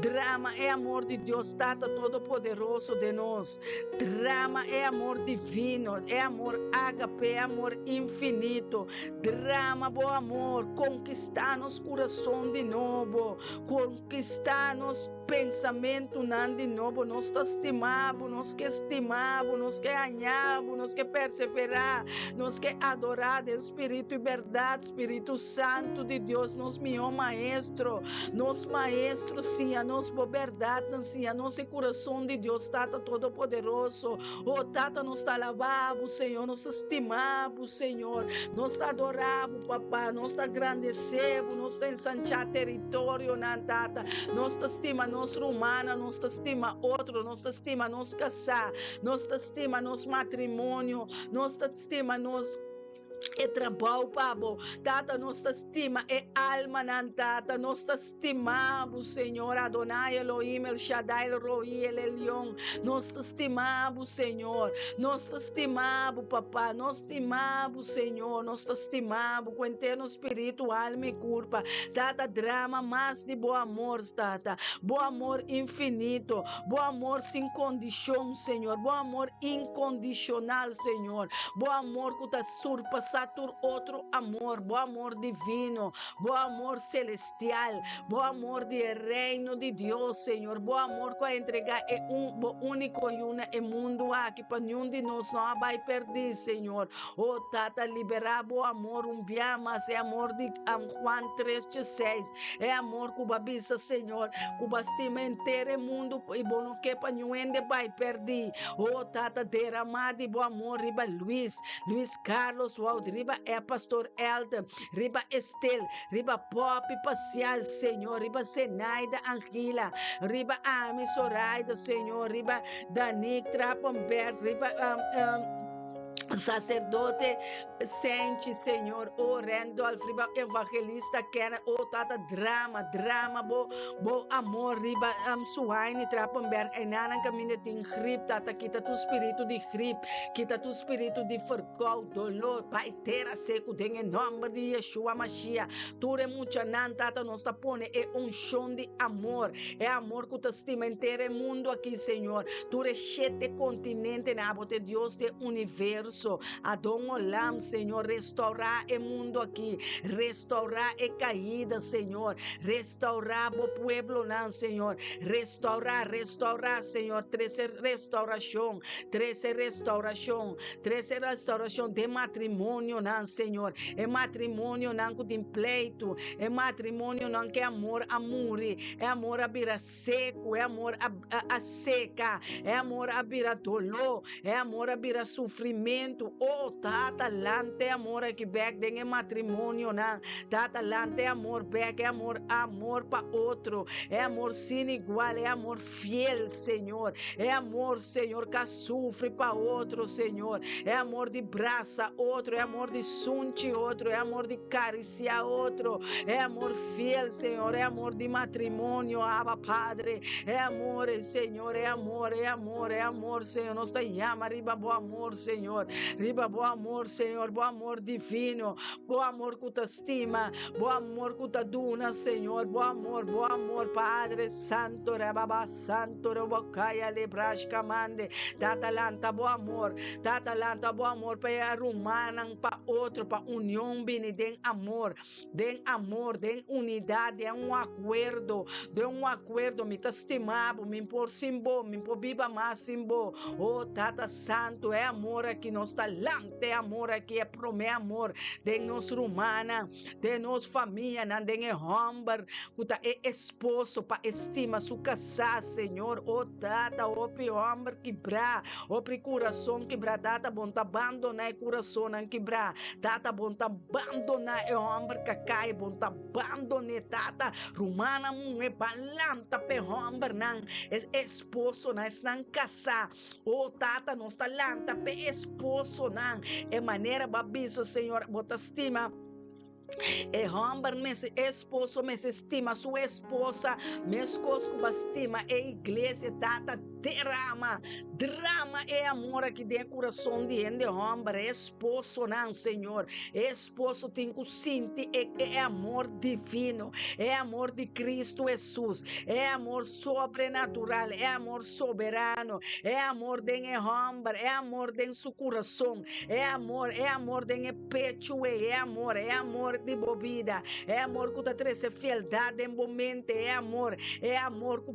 Drama é amor de Deus, Tata Todo-Poderoso de nós. Drama é amor divino, é amor ágape, é amor infinito. Drama bom amor, conquistar nos coração de novo, conquistar nos pensamento de novo. Nós estimamos, nós que ganhamos, nós que perseverar, nós que adorar de espírito e verdade, Espírito Espírito Santo de Deus, nos meu maestro, sim, a nos verdade, sim, a nosso coração de Deus, Tata Todo-Poderoso. Oh, Tata, nós está lavado, Senhor, nós estimamos, Senhor, nós está adoramos, Papá, nós está agradecemos, nós está ensanchar território, não, Tata, nós está estima nós romana, nós está estima outro, nós está estima nós casar, nós está estima nós matrimônio, nós está estima nós e trabalho, Pabo. Tata, nossa estima e alma, nan, Tata, nossa estimamos, Senhor, Adonai, Elohim, El Shaddai, El Roi, El Elyon, nós estimamos, Senhor, nós estimamos, Papá, nós estimamos, Senhor, nós estimamos, com inteiro espírito, alma e corpo, Tata, drama, mais de bom amor, Tata, bom amor infinito, bom amor sem condição, Senhor, bom amor incondicional, Senhor, bom amor que está surpassado por outro amor, bom amor divino, bom amor celestial, bom amor do reino de Deus, Senhor, bom amor que a entregar é único e una é mundo aqui para nenhum de nós não vai perder, Senhor. Oh, Tata, liberar bom amor, bem mais é amor de Juan 3:6, é amor que babisa, Senhor, que bastima inteiro mundo e bom não que para nenhum vai perder. Oh, Tata, derramado bom amor, riba Luiz Carlos, riba é pastor Elton, riba Estel, riba Pop Parcial, Senhor, riba Zenaida Angela, riba Ami Soraida, Senhor, riba Danik Trappenberg, riba sacerdote sente, Senhor, o Randolph, riba evangelista Kena, o Tata drama, bo amor, riba Suaine Trappenberg, e nanan caminho de grip, Tata, quita tu espírito de grip, quita tu espírito de forcol, dolor, pai, terra seco, em nome de Yeshua Mashiach, ture mucha nan, Tata, nos tapone, é chão de amor, é amor que te estima inteiro mundo aqui, Senhor, ture 7 continentes, na bote Deus de universo, Adon Olam, Senhor, restaurar o mundo aqui, restaurar a caída, Senhor, restaurar o pueblo, não, Senhor, restaurar, Senhor, 13 restauração de matrimônio, não, Senhor, é matrimônio não que tem pleito, é matrimônio não que é amor amore, é amor a bira seco, é amor a seca, é amor a bira dolor, é amor a bira sofrimento. Oh, Tata, lante amor aqui back de matrimônio, não. Tata, lante amor back, é amor para outro, é amor sem igual, é amor fiel, Senhor, é amor, Senhor, que sofre para outro, Senhor, é amor de braça outro, é amor de sunte outro, é amor de cariciar outro, é amor fiel, Senhor, é amor de matrimônio, Abba Padre, é amor, Senhor, é amor, Senhor, nós te chama, riba, bom amor, Senhor, riba, bom amor, Senhor, bom amor divino, bom amor que te estima, bom amor que te duna, Senhor, bom amor, Padre Santo, Rababa Santo, Robocaya, Lebrasca, Mande, Tatalanta, bom amor, para arrumar para outro, para união, bem, den amor, den unidade, de um acordo, me te estimado, me por simbo, me por viva mais simbo, oh, Tata Santo, é amor aqui, nós talante, é amor aqui, é promê amor, de nós romana, de nós família, não de homem, que é esposo, para estima, su casar, Senhor, oh, Tata, oh, homem quebrar, oh, coração quebrar, Tata, bom, tá abandonar o coração, não quebrar, Tata, bom, tá abandonar o homem que cai, bom, tá abandonar, Tata, romana, mulher, balanta, pe homem, não, é esposo, não casar, oh, Tata, nós talanta, pe esposo, não, é maneira babisa, Senhor, bota estima, e homem, meu esposo, me estima, sua esposa, me esposo, estima, e igreja, Tata, drama é amor aqui dentro do coração de homem, esposo, não, Senhor, esposo tem que sentir, é amor divino, é amor de Cristo Jesus, é amor sobrenatural, é amor soberano, é amor de homem, é amor de seu coração, é amor de pecho, é amor de bobida, é amor que traz fieldade em momento, é amor que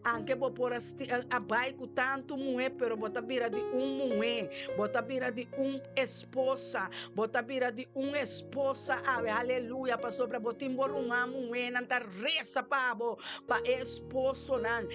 anche por abai com tanto mulher, pero bota bira de mulher, bota bira de esposa, bota bira de esposa, aleluia, passou para botar uma mulher, não tá reza pabo, pa esposo nan,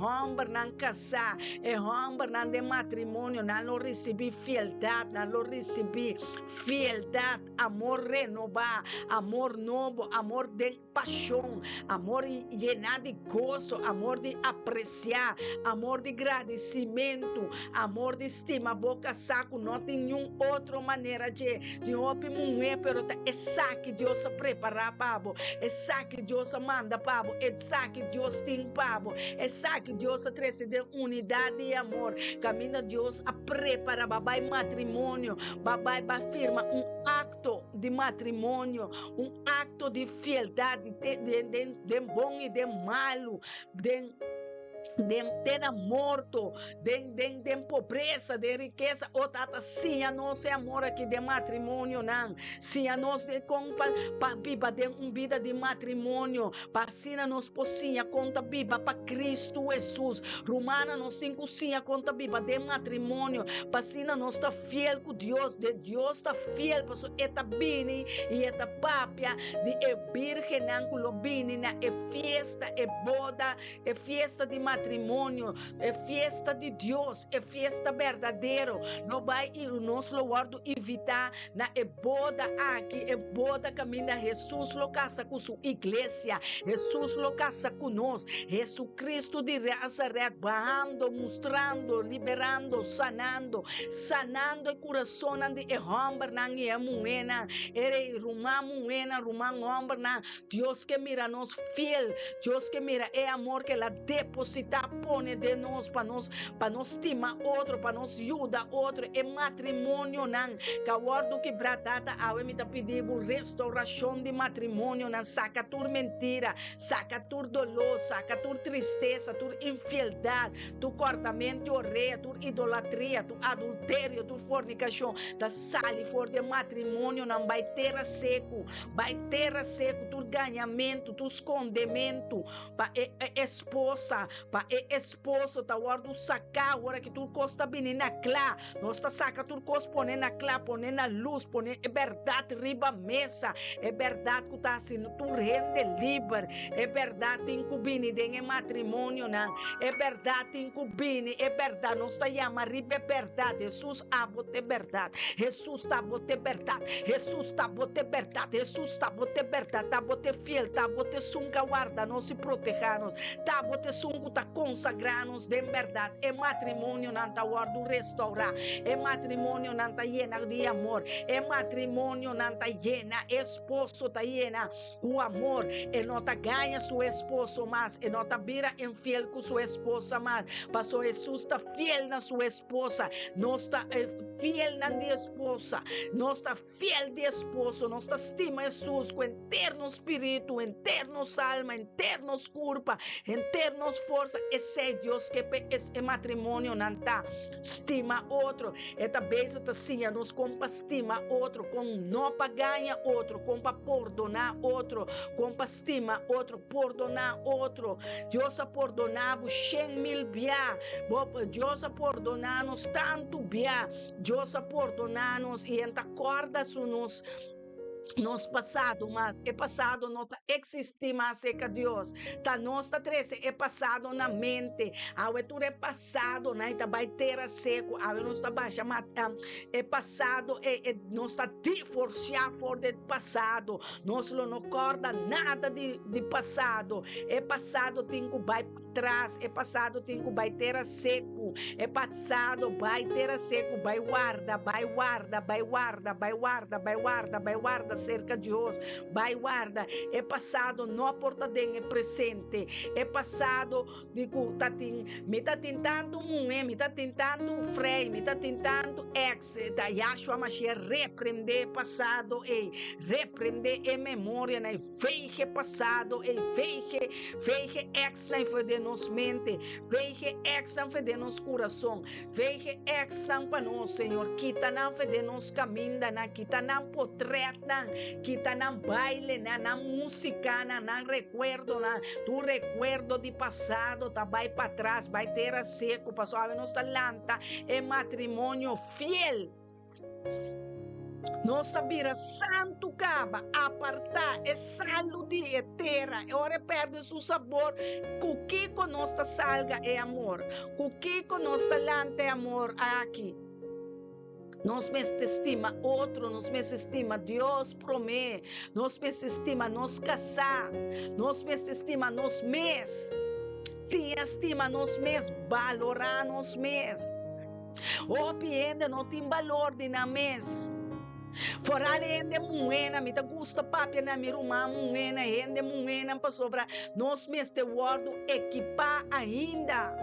homem nan casar, homem nan de matrimônio, nan lo recebi fieldade, nan lo recebi fieldade, amor renovar, amor novo, amor de paixão, amor llenar de gozo, amor de apreciar, amor de agradecimento, amor de estima, boca saco, não tem nenhuma outra maneira de ouvir mulher, pero é essa que Deus prepara, pabo, é essa que Deus manda, pabo, é essa que Deus tem, pabo, é essa que Deus traz de unidade e amor, caminha Deus a prepara, babai matrimônio, babai firma acto de matrimônio, acto de fieldade, de bom e de malo, de morto, de pobreza, de riqueza, ou tata, sim, a nós é amor aqui de matrimônio, não, sim, a nós de viva de vida de matrimônio, para nós pocinha conta viva para Cristo Jesus, Romana nós tem cozinha conta viva de matrimônio, para nós está fiel com Deus, de Deus está fiel, para so eta bini e eta papia, de virgem não colobini, na é boda, é festa de matrimônio, é festa de Deus, é festa verdadeira. Não vai ir o nosso lugar evitar na boda aqui, boda caminha Jesus lo casa com sua igreja, Jesus lo casa com nós, Jesus Cristo de Nazaré, barrando, mostrando, liberando, sanando o coração de homem não é mulher, é rumã homem, Deus que mira nós fiel, Deus que mira é amor que ela deposita pone de nós para nós estimar outro, para nós ajudar outro, é matrimônio não, cawardo que bradata, eu me pedir restauração de matrimônio não, saca tur mentira, saca tur dolor, saca tur tristeza, tur infidelidade, tu cortamento orreia, tu idolatria, tu adultério, tu fornicação, da sali for de matrimônio não vai ter seco, tu ganhamento, tu escondimento, para esposa, para esposo, tá guardo sacar, hora que tu costa bem na clá, nós tá saca tu costa pone na clá, pone na luz, pone é verdade riba mesa, é verdade que tá assim, tu rende livre, é verdade incubini de matrimônio não, é verdade incubini, é verdade, nós tá chama riba é verdade, Jesus abote verdade, Jesus tá bote verdade, Jesus tá bote verdade, Jesus tá bote verdade, tá bote fiel, tá bote sunga guarda, nós se proteger-nos, tá bote sunga tá consagrar-nos de verdade, é matrimônio não tá guardo restaurar, é matrimônio não tá llena de amor, é matrimônio não tá llena, esposo tá llena o amor, e não tá ganha seu esposo mais, e não tá vira infiel com sua esposa mais, passou Jesus tá fiel na sua esposa, nós tá fiel na de esposa, nós tá fiel de esposo, nós tá estima Jesus com eterno espírito, eternos alma, eternos culpa, eternos força, esse é Deus que é matrimônio não tá estima outro, e talvez tá sim, nos compa estima outro, com não para ganhar outro, com para perdonar outro, com para estima outro, perdonar outro, Deus a perdonar 100.000 bia, Deus a perdonar-nos tanto bia, Deus a perdonar-nos e enta corda nos passado, mas é passado não existe mais que Deus, tá nós tá trece é passado na mente, ao tudo é passado, né, tá vai ter seco, ao nós tá baixa, mas é passado, nós tá divorciar for do passado, nós não corda nada de passado, é passado tem que vai trás, é passado tem que vai ter seco, é passado vai ter seco, vai guarda cerca de Deus, vai guarda, é passado, não porta de é presente, é passado, digo, me tá tentando mulher, me tá tentando freio, me tá tentando ex, da Yahshua Mashiach, repreender passado, repreender em memória, né, veige passado, veige ex na de nos mente, veige ex na de nos coração, veige ex na para nós, Senhor, quita na de nos caminho, na quita na potret na nan, kita nan baile, nan música, nan recuerdo, tu recuerdo de passado, tá vai para trás, vai ter a seco, passou a nossa lanta, é matrimônio fiel. Nossa vira santo caba, apartar, é saúde eterna, ora perde seu sabor, o que com nossa salga é amor, o que com nossa lanta é amor aqui. Nós me estima outro, nós me estima Deus promete, nós me estima nós casar, nós me estima nós mes, tinha estima nós mes, valorar nós mes, o piende não tem valor de na mes. For alle ende muena, me gusta papia na mi ruma muena, ende muena pa sobra, nós me este wordo equipar ainda.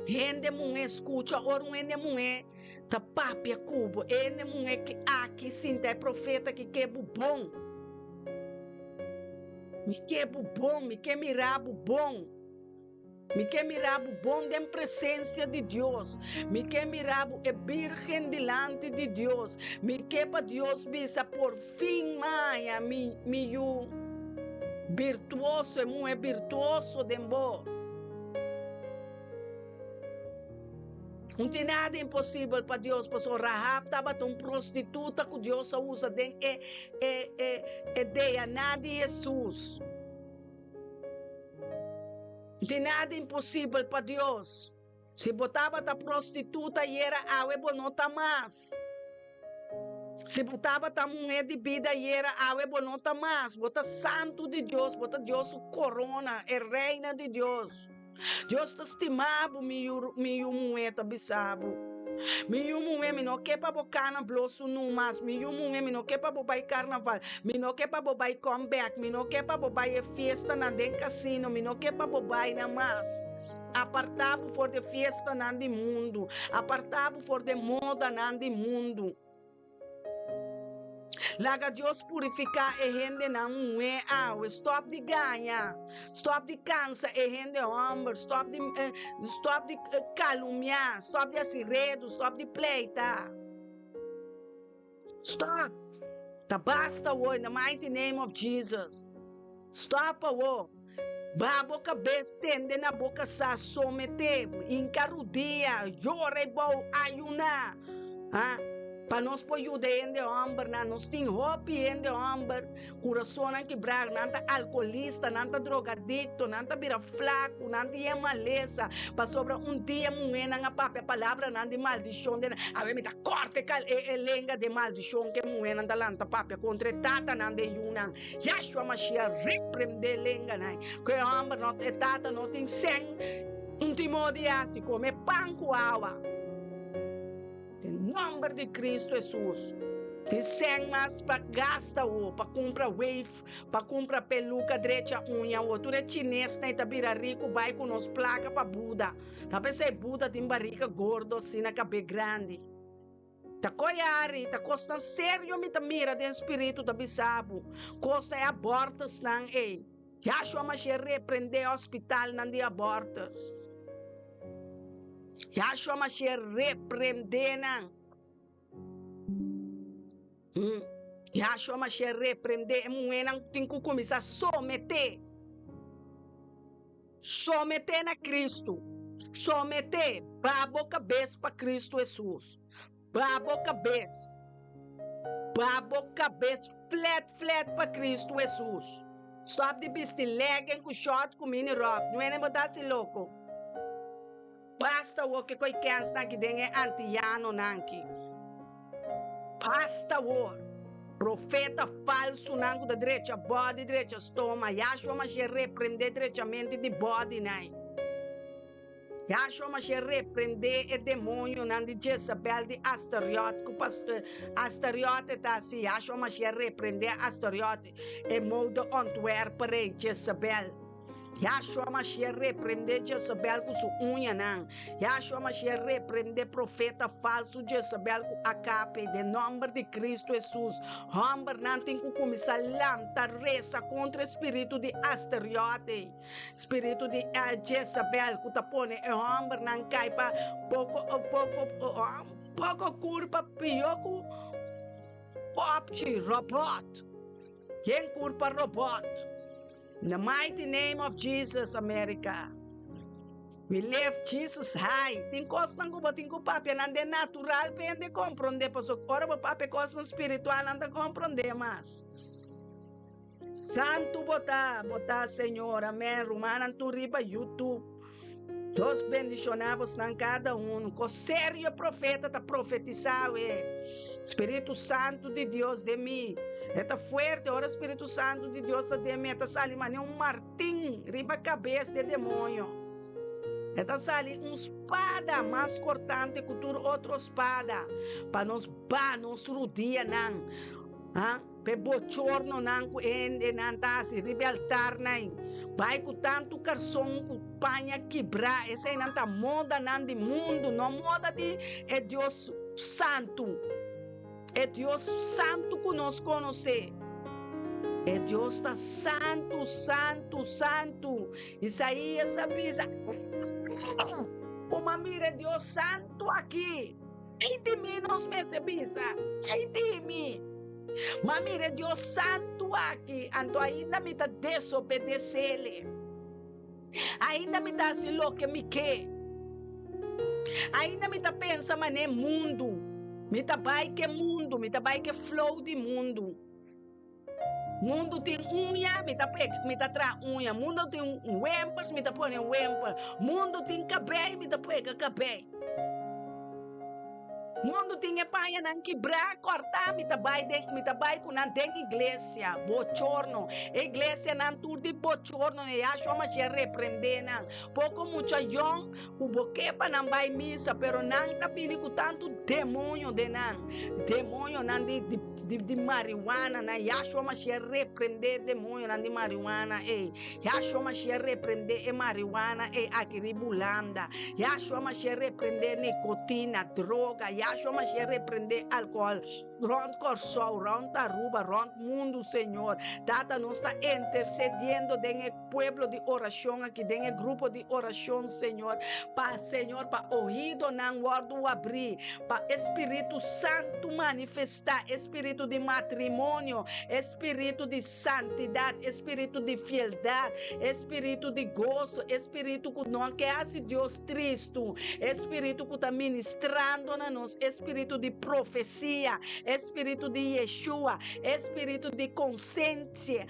Ende muena escuta, or ende muena, ta papia cubo, ende muena que aqui sinta é profeta que bom. Me que bom, me que mirabo bom. Me que mirabo bom de presença de Deus. Me que mirabo é virgem delante de Deus. Me que para Deus visa por fim maia me virtuoso, é virtuoso de bom. Não tem nada impossível para Deus. Pastor Rahab estava uma prostituta que Deus usa de ideia, nada de Jesus. Não tem nada impossível para Deus. Se botava a prostituta e era awe bonota mais. Se botava a mulher de vida e era awe bonota mais. Bota santo de Deus, bota Deus corona, é reina de Deus. Deus te estimava meu mulher bisabo. Meu mulher me não quer para bocana blosso no mas. Meu mulher me não quer para bobai carnaval. Me não quer para bobai comeback. Me não quer para bobai festa na den casino. Me não quer para bobai na mas. Apartado for de festa na de mundo. Apartado for de moda na de mundo. Laga Deus purificar e rende na mulher. Stop de ganhar. Stop de cansa e rende homem. Stop de caluniar. Stop de acirredo. Stop de pleita. Stop. Tá basta o in the mighty name of Jesus. Stop o. Ba boca bestende na boca sa somete. Incarudia. Yore bo ayuna. Para nós pôr ende homem, nós temos hope ende homem, coração não quebrar, não tá alcoolista, não tá drogadicto, não tá vira flaco, não tá maleza, para sobra dia mulher não papel palavra não de maldição, a ver me tá corte cal lenga de maldição que mulher não tá lanta papel contra tata não de yuna, Yahshua Mashiach repreende lenga não, que homem não é tata não tem sangue, timor de assim como panco água. Em nome de Cristo Jesus. Tem 100 mais para gastar para comprar wave, para comprar peluca, direita, unha, o tu é chinês, né? Tá vira rico, vai com nos placa para Buda. Tá pensando Buda tem barriga gordo, assim, na cabelo grande. Tá coiari, tá costa sério, me tá mira de espírito, tá bisabo. Costa é abortos, não, ei. Yahshua Mashiach repreende hospital, não de abortos. Yahshua Mashiach repreende, não. Yahshua Mashiach repreende, mulher não tem que começar a someter na Cristo, someter para a boca cabeça para Cristo Jesus, para a boca cabeça, flat para Cristo Jesus. Stop de vestir legging com short com mini rock, não é nem botar assim louco. Basta o que coi cansa na que dengue antiano nanki. Basta o profeta falso nango da direita, body direita, estômago. Yahshua Mashiach repreende diretamente de body nai. Yahshua Mashiach repreende o demônio nan de Jezabel de Astariote. Astariote tá assim. Yahshua Mashiach repreende Astariote. E molde Antwerp rei Jezabel. Yahshua Mashiach repreende Jezabel com sua unha não. Yahshua Mashiach repreende profeta falso Jezabel com a capa de nome de Cristo Jesus. Homem não tem que começar a lançar reza contra o espírito de Astariote. Espírito de Jezabel que tá pone e homem não cai para pouco curva pior popchi, robot. Quem culpa robot? In the mighty name of Jesus, America. We lift Jesus high. Tem coisas que você tem que papi, não é natural, pende compreender, porque agora o papi coisas espiritual não está compreender mais. Santo botar, Senhor, amém. Romana, tu riba YouTube. Deus bendicionamos em cada um. Com sério profeta está profetizando. Espírito Santo de Deus de mim. Está forte, ora Espírito Santo de Deus de mim. Está salindo um martim, riba cabeça de demônio. Está salindo uma espada mais cortante que outra espada. Para nos rodear, não. Pe bochorno não ende não tá se rebeltar não. Vai com tanto carção com panha quebrar. Essa aí não tá moda não de mundo. Não moda de é Deus Santo. É Deus Santo que nós conhecemos. É Deus está santo, santo, santo. Isaías avisa. Uma mira é Deus Santo aqui. E de mim nós me avisa. E de mim. Mas mire, Deus Santo aqui, então ainda me está desobedecendo. Ainda me está assim louco que me quer. Ainda me está pensando no mundo. Me está vai que mundo, me está vai que flow de mundo. Mundo tem unha, me está tra unha. Mundo tem wempers, me está põe wemper. Mundo tem cabelo, me está pega cabelo. Mundo tinha panha não quebrar, cortar, me tabai com não tem igreja, bochorno, igreja não tudo de bochorno, e acho mas já repreender não, pouco muito young, o boquepa não vai missa, pero não tá pedindo com tanto demônio de não de marihuana, na acho mas já repreender demônio não de marihuana, acho mas já repreender marihuana, aqui ribulanda, acho mas já repreender nicotina, droga, acho mas já repreender álcool, rond corsol, rond taruba, rond mundo, Senhor. Tata nos está intercediendo en pueblo de oração aqui, en grupo de oração, Senhor. Senhor, para ouvido não guardo abrir, para Espírito Santo manifestar, Espírito de matrimônio, Espírito de santidade, Espírito de fieldade, Espírito de gozo, Espírito que não quer Deus triste, Espírito que está ministrando na nós, Espírito de profecia, Espírito de Yeshua, Espírito de consciência,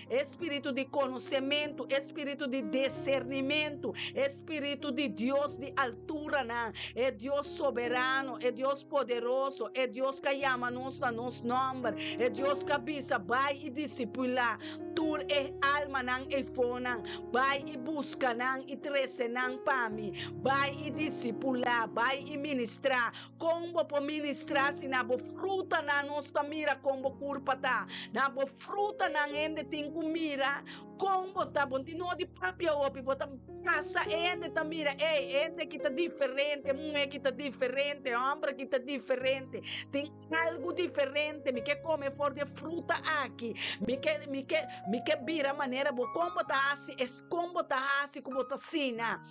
Espírito de conhecimento, Espírito de discernimento, Espírito de Deus de altura, não. É Deus soberano, é Deus poderoso, é Deus que chama-nos a nosso nome, é Deus que avisa, vai e discipular, tur é alma não é fona, vai e busca não e trece não para mim, vai e discipular, vai e ministrar, como para ministrar se na bo fruta na nossa mira como curpa tá, na bo fruta na ende tem mira, como tá bom, não de própria opi, bota casa ende tá mira, ende que tá diferente, mulher que tá diferente, homem que tá diferente, tem algo diferente, me quer comer forte fruta aqui, me quer vira maneira, bo como tá assim, como tá assim, como tá sina,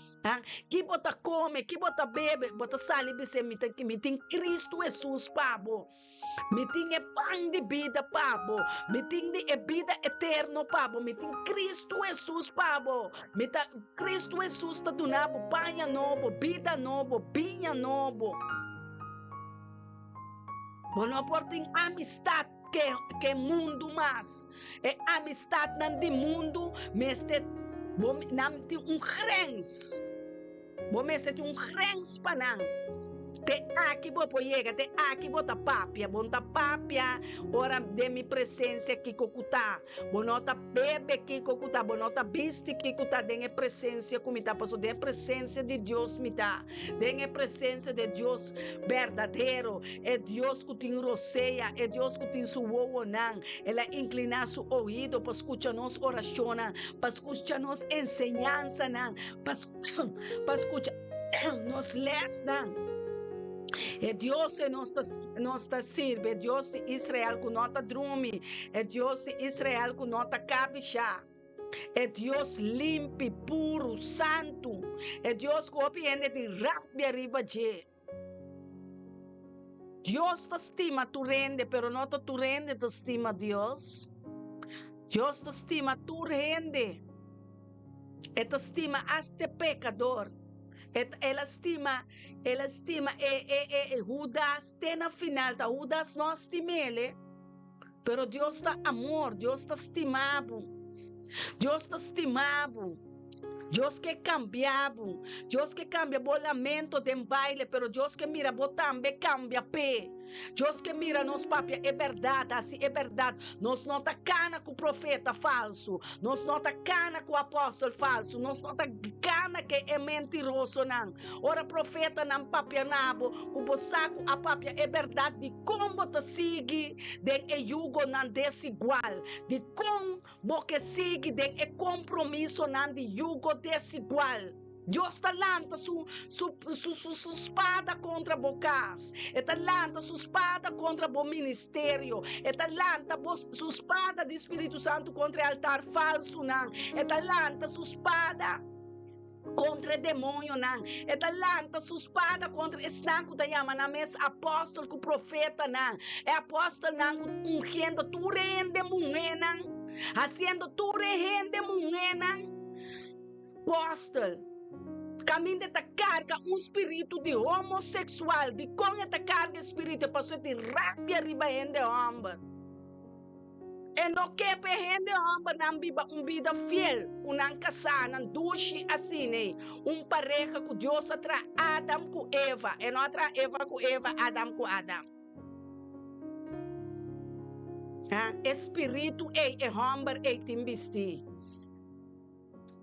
que bota come, que bota bebe, bota salibe se me tem Cristo Jesus, pabo. Me tem pão de vida, pabo. Me tem vida eterna, pabo. Me tem Cristo Jesus, pabo. Me tá Cristo Jesus tá do nabo, panha novo, vida novo, pinha novo. Não pode ter amistade que mundo mais. É amistade não de mundo, mas não tem grens. Você tem grens para não. Te aqui vou poiega, te aqui bota papia, bonta papia, ora de mi presença aqui cocuta, bonota bebe aqui cocuta, bonota viste aqui cocuta, dengue presença comita, passo de presença de Deus me dá, dengue presença de Deus verdadeiro, é Deus que tem roceia, é Deus que tem sua não, ela inclina seu ouvido para escutar nos oração, para escutar nos ensinança, para escutar nos les não. É Deus que nos sirve, é Deus de Israel que nota drume, é Deus de Israel que nota cabichá, é Deus limpo, puro, santo, é Deus que opende de rabia riba de. Dios te estima, tú rende, pero no tú rende, te estima Dios. Dios te estima, tú rende. Él te estima hasta pecador. Él estima, Judas, tem na final, tá? Judas não estima ele, pero Deus está amor, Deus está estimado, Deus está estimado. Deus que cambiava, Deus que cambia o lamento de baile, pero Deus que mira, também cambia pé. Deus que mira nos papia, é verdade, assim é verdade. Nós não tá cana com o profeta falso, nós não tá cana com o apóstolo falso, nós não tá cana que é mentiroso não. Ora profeta não papia nabo, com o saco a papia é verdade de como te sigue, de é jugo não desigual, de como que sigue, de é compromisso não de jugo desigual. Deus está lança sua espada contra bocas, está lança sua espada contra o ministério, está lança sua espada do Espírito Santo contra o altar falso, não, está lança sua espada contra demônio, não, está lança sua espada contra estanco da yama, não é apóstolo com profeta, não, é apóstolo não ungindo tu rende mulher, não, haciendo tu rende mulher, não, apóstolo. Caminho de carga espírito de homossexual, de com esta carga espírito passou de rápia riba de homem. E não que pe de homem não viva vida fiel, não casar, não duche assim, né? Pareja com Deus atra Adam com Eva, e não atra Eva com Eva, Adam com Adam. Espírito é homem é timbesti.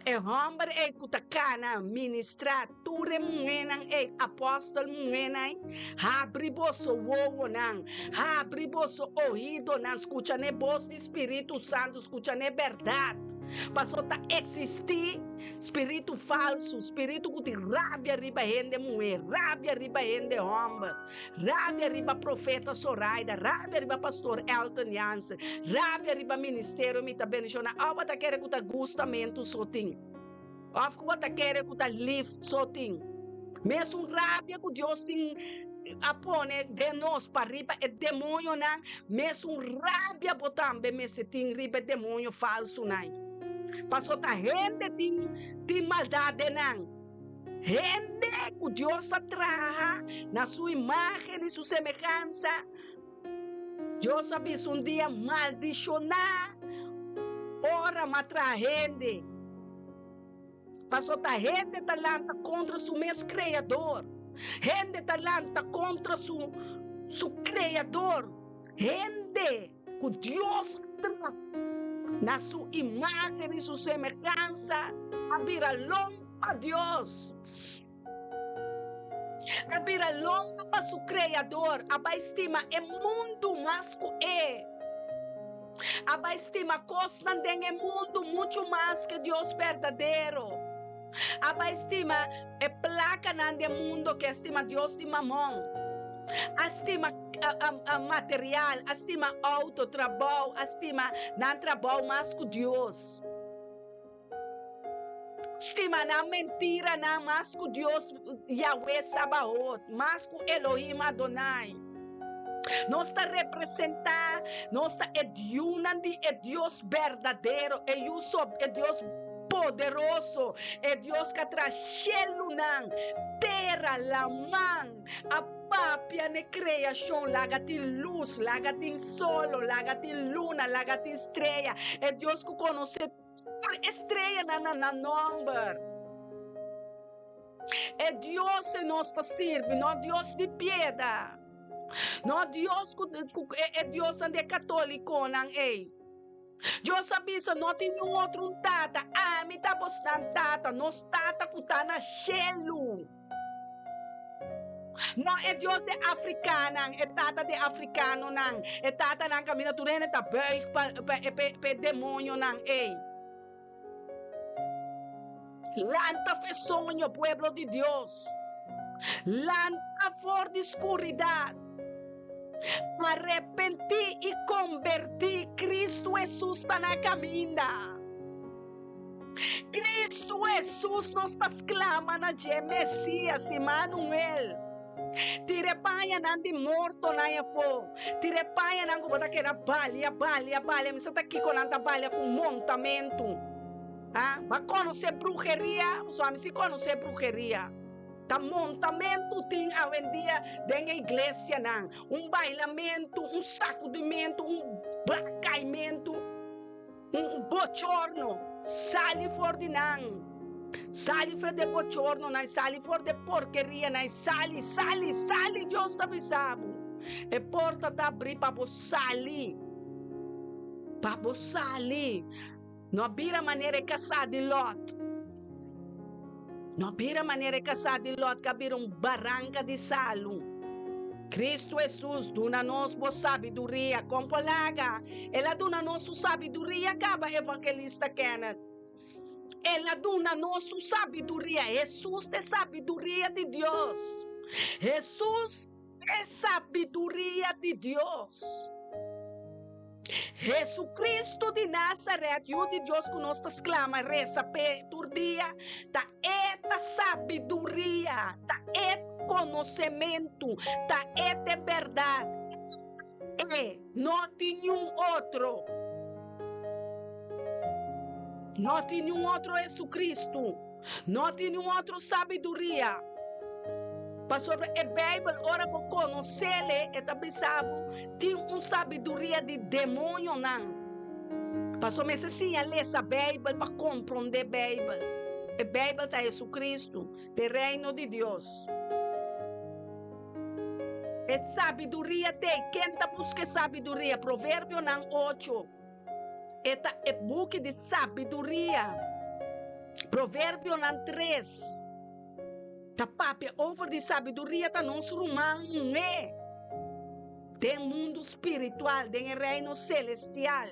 E homem é kutacana ministrar ture mungenang é apóstolo mungenang abre boso wowo nang abre boso ouvido nang escucha ne voz do Espírito Santo, escucha ne verdade. Passou a existir espírito falso, espírito que tem rabia riba de mulher, rabia riba de homem, rabia riba profeta Soraida, rabia riba pastor Elton Jansen, rabia riba ministério mita beniciona, ou tá querendo que tá gustamento sotinho, ou que tá querendo que tá livre sotinho, mesmo rabia que Deus tem apone de nós para riba é demônio não, mesmo rabia botambe mesmo tem riba demônio falso não. Passou a gente tem maldade não. Gente que Deus traga na sua imagem e sua semelhança. Deus sabe um dia maldicionar. Ora matra gente. Passou a gente talanta contra seu mesmo criador. Gente talanta contra seu criador. Gente que Deus traga na sua imagem e sua semelhança, abrir longo a Deus, abrir longo para seu Criador, abaixo-estima é mundo mais que é, abaixo-estima costa tem mundo muito mais que Deus verdadeiro, abaixo-estima é placa nande mundo que estima Deus de mamão, estima material, estima auto, trabalho, estima não trabalho mais que Deus. Estima não mentira, não mais que Deus, Yahweh Sabaoth, mais que Elohim Adonai. Nós está representar, nós está ediunando é Deus verdadeiro, é Deus poderoso, é Deus que traz cielo, terra, la mão, a papia ne criação, lagati luz, lagati solo, lagati luna, lagati estrela. É Deus que conhece estrela na número. É Deus que nós serve, não Deus de piedade. Não Deus é Deus que é católico, não é. Deus avisa, não tem nenhum outro tata. Me tá bostando tata, nós tata que tá na cielo. Não é Deus de africano, é tata de africano, não. É tata não caminha tu rene tá bem para demônio, não é. Lanta fez sonho pueblo de Deus. Lanta for de escuridade. Arrepentir e convertir. Cristo Jesus está na caminha. Cristo Jesus nos exclama na Messias, Emmanuel. Tire paia nan de morto na ya fo. Tire paia nan bota que era balha. Me está aqui com anta balha com montamento. Ah, mas conhecer bruxeria, só me se conhecer bruxeria. Tá montamento tem a dia dentro da igreja não. Bailamento, sacudimento, caimento, bochorno. Sali for de não. Sali for de bochorno, não sali for de porqueria, não sali, Deus tá avisado. E porta tá abrir para você salir. Para você salir. Não vira maneira de casar de Lot. Não vira maneira de casar de Lot, que vira barranca de salo. Cristo Jesus, dona nos boa sabedoria, compolaga. Ela dona nossa sabedoria, acaba evangelista Kenneth. Ela dona nossa sabedoria. Jesus é sabedoria de Deus. Jesus é sabedoria de Deus. Jesucristo de Nazaré, o de Deus que nós exclama, reza, por dia, tá esta sabedoria, tá este conhecimento, tá esta verdade. Não tem nenhum outro. Não tem nenhum outro Jesucristo. Não tem nenhum outro sabedoria. Pastor, a Bíblia, ora por conhecer, é também sabe, tem sabedoria de demônio, não. Pastor, mas assim, ler essa Bíblia para compreender a Bíblia. A Bíblia está Jesus Cristo, do reino de Deus. É sabedoria tem. Quem está buscando sabedoria? Provérbio 8. Esta é book de sabedoria. Provérbio 3. Ta papi over de sabedoria tá nosso romano, né? Tem mundo espiritual, tem reino celestial.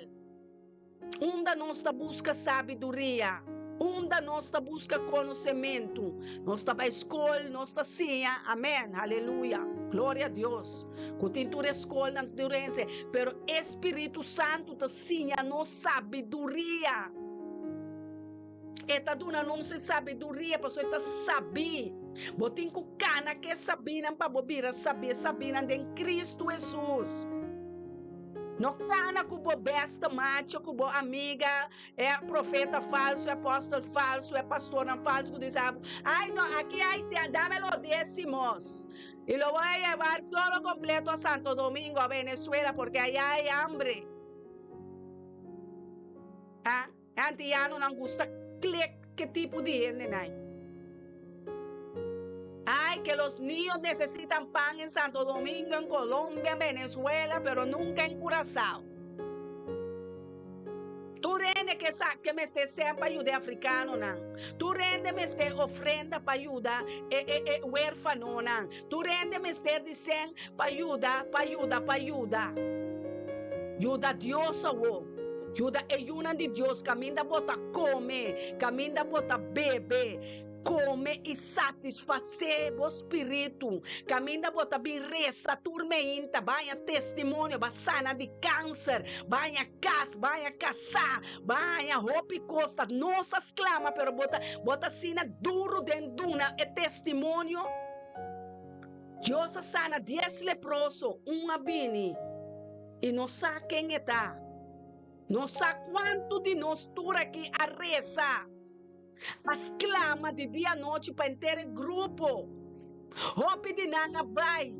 Onde nós tá busca sabedoria, onde nós tá busca conhecimento, nós tá para escola, nós tá sim, amém, aleluia, glória a Deus. Cultura escola na dureza, pero Espírito Santo tá sim a nossa sabedoria. Eta duna não se sabedoria, pastor, eta sabi. Botin ku kana que sabinan pa bobira sabinan de Cristo Jesus. No kana ku bo besta macho, ku bo amiga, é profeta falso, é apóstolo falso, é pastor não falso, que diz, ai não, aqui hay, dámelo décimos. Y lo voy a llevar todo completo a Santo Domingo, a Venezuela, porque allá hay hambre. Antiano não gusta qué tipo de gente hay. Ay, que los niños necesitan pan en Santo Domingo, en Colombia, en Venezuela, pero nunca en Curazao. Tú rende que me esté para ayudar africano, ¿no? Tú rende me esté ofrenda para ayudar huérfano, ¿no? Tú rende me esté diciendo para ayudar. Ayuda Dios a vos. Ayuda ayunan de Dios, camina bota come, camina bota bebe, come e satisfazer o espírito, camina bota birreza, turmenta, vai testemunho, vai sana de câncer, vai casar, vai roupa e costa, nossa exclama, pero bota sina duro dentro é testemunho. Deus sana 10 leprosos, abini, e não sabe quem está. Não sabe quanto de nós dura aqui a reza. As clama de dia e noite para inteiro grupo. Hope de nanga vai.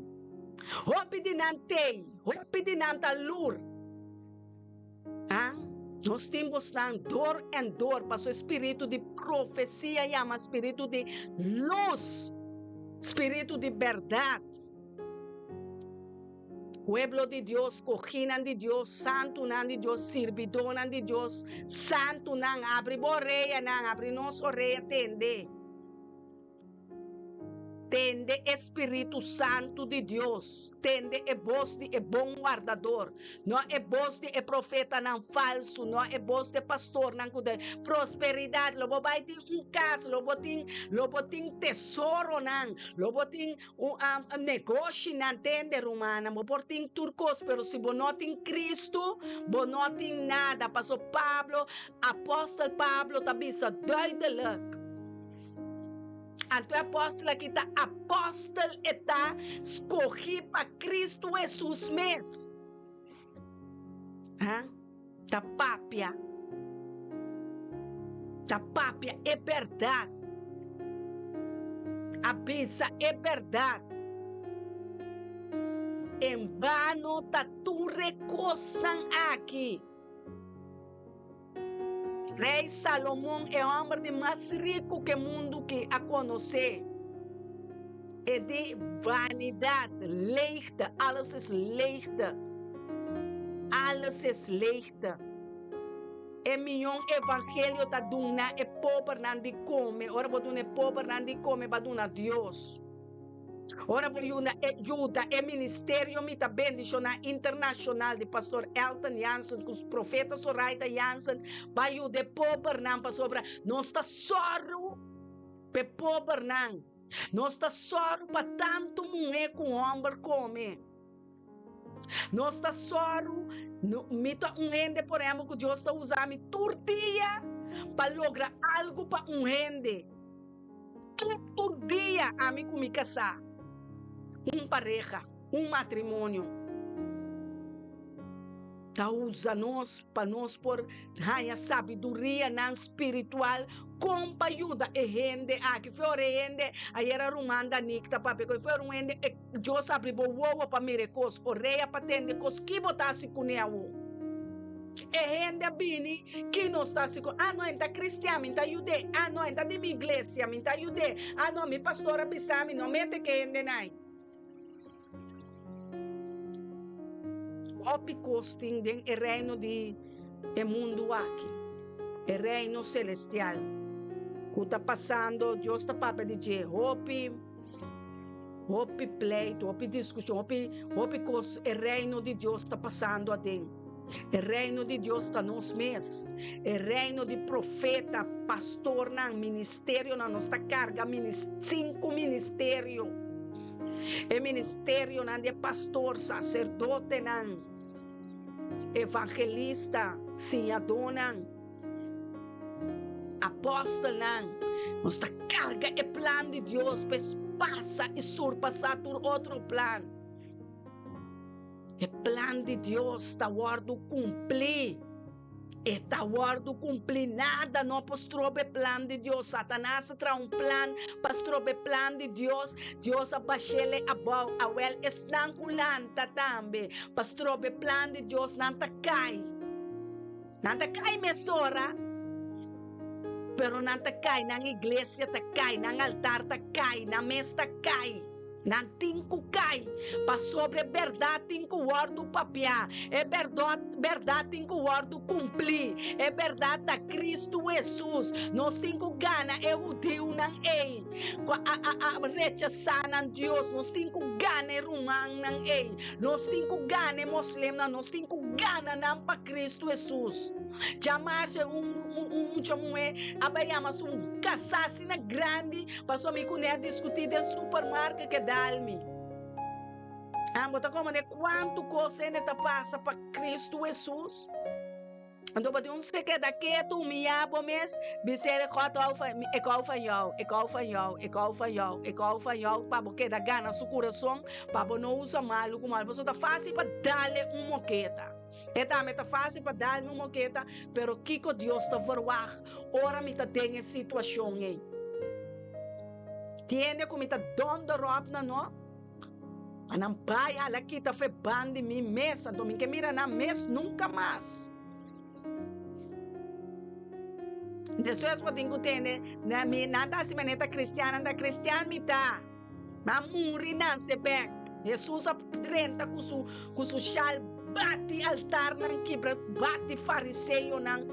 Hope de nantei. Hope de nantalur. Nós temos dor em dor para o espírito de profecia e ama espírito de luz. Espírito de verdade. Pueblo de Dios, cojinan de Dios, santo nan de Dios, sirvidonan de Dios, santo nan, abre borreia nan, abre nosso reia, tende. Tende Espírito Santo de Deus. Tende é voz de bom guardador. Não é voz de profeta não falso. Não é voz de pastor não de prosperidade. Lobo vai ter caso. Lobo tem tesouro não. Lobo tem negócio não. Tende romana. Lobo tem turcos. Pero se você não tem Cristo, você não tem nada. Pastor Pablo, apóstolo Pablo, também se duidelijk. Anto apóstolo que tá apóstolo está escolhi para Cristo Jesus mesmo. Tá papia. Tá papia é verdade. A bisa é verdade. Em vano tá tu recostam aqui. Rei Salomão é o homem mais rico que o mundo que a conhecer. É de vanidade, leegte, alles is leegte. Alles is leegte. E milhão evangelho tá dando é pobre não de come. Ora vou dar pobre não de come, vai dar a Deus. Ora vou ajuda é ministério me tá bendicionar internacional de pastor Elton Jansen, com os profetas Soraida Jansen, vai ajudar pobre não para sobra. Nós está sorro pe pobre não. Nós está sorro para tanto mulher com homem come. Nós está sorro mita ende por exemplo que Deus está usando tortilha para lograr algo para ende. Todo dia a mim me casar. Pareja, matrimônio. Tá usa nós para nós por a sabedoria não espiritual com ajuda e rende aqui foi rende aí era rumanda nicta papi que foi rende Deus abre boa para miracos oreia para tende cos que botasse com eu e rende bini que não está se não está cristiano está jude não está de minha igreja me está jude não mi pastora bisami não mete que rende nai Hopi costing den el reino de el mundo aqui, el reino celestial. O está passando, Deus está para dizer, hopi pleito, hopi discussão, hopi coisa, el reino de Deus está passando adentro. El reino de Deus está nos mesmos. El reino de profeta, pastor, não, ministério, não, nossa carga, 5 ministérios. O ministério não de pastor, sacerdote, não. Evangelista, senhador, não. Apóstolo, não. Nossa carga é plano de Deus, mas passa e surpassa por outro plano. O plano de Deus está guardo cumprir. Está guardo cumprir nada, não postrobe plano de Deus. Satanás traz plano, postrobe plano de Deus. Deus abaixele abau, awel estanculanta também. Postrobe plano de Deus, não ta cai. Não ta cai, mesora. Pero não ta cai, na igreja ta cai, na altar ta cai, na mesa ta cai. Não tinco cai, para sobre verdade tinco guardo papia, é verdade tinco guardo cumprir, é verdade a Cristo Jesus, nós tinco gana, eu Deus não é, a rechazar não Deus, nós tinco gana rumang não é, nós tinco gana muslim, nós tinco gana não para Cristo Jesus, jamais abayamos casasina grande, passou me com discutir de supermercado que dá-me. Bota como de quanto coisa ainda passa para Cristo Jesus. Então, pode sei que daqui tu me abo mes, bisele cota falhou, para porque da gana seu coração, para não usar mal, como mal, você tá fácil para dar-lhe moqueta. É também tá fácil para dar-lhe moqueta, pero Kiko Deus está verwag, ora me tá tem situação aí. Tiene como tá dando rob na no? Anam pai ala kita fe bandi mi mesa, então me que mira na mesa nunca mais. Depois pode entender, na minha nada se maneta cristiana, da cristiana me tá. Na muri não se pega. Jesus apresenta com su chal bate altar não quebra, bate fariseu não,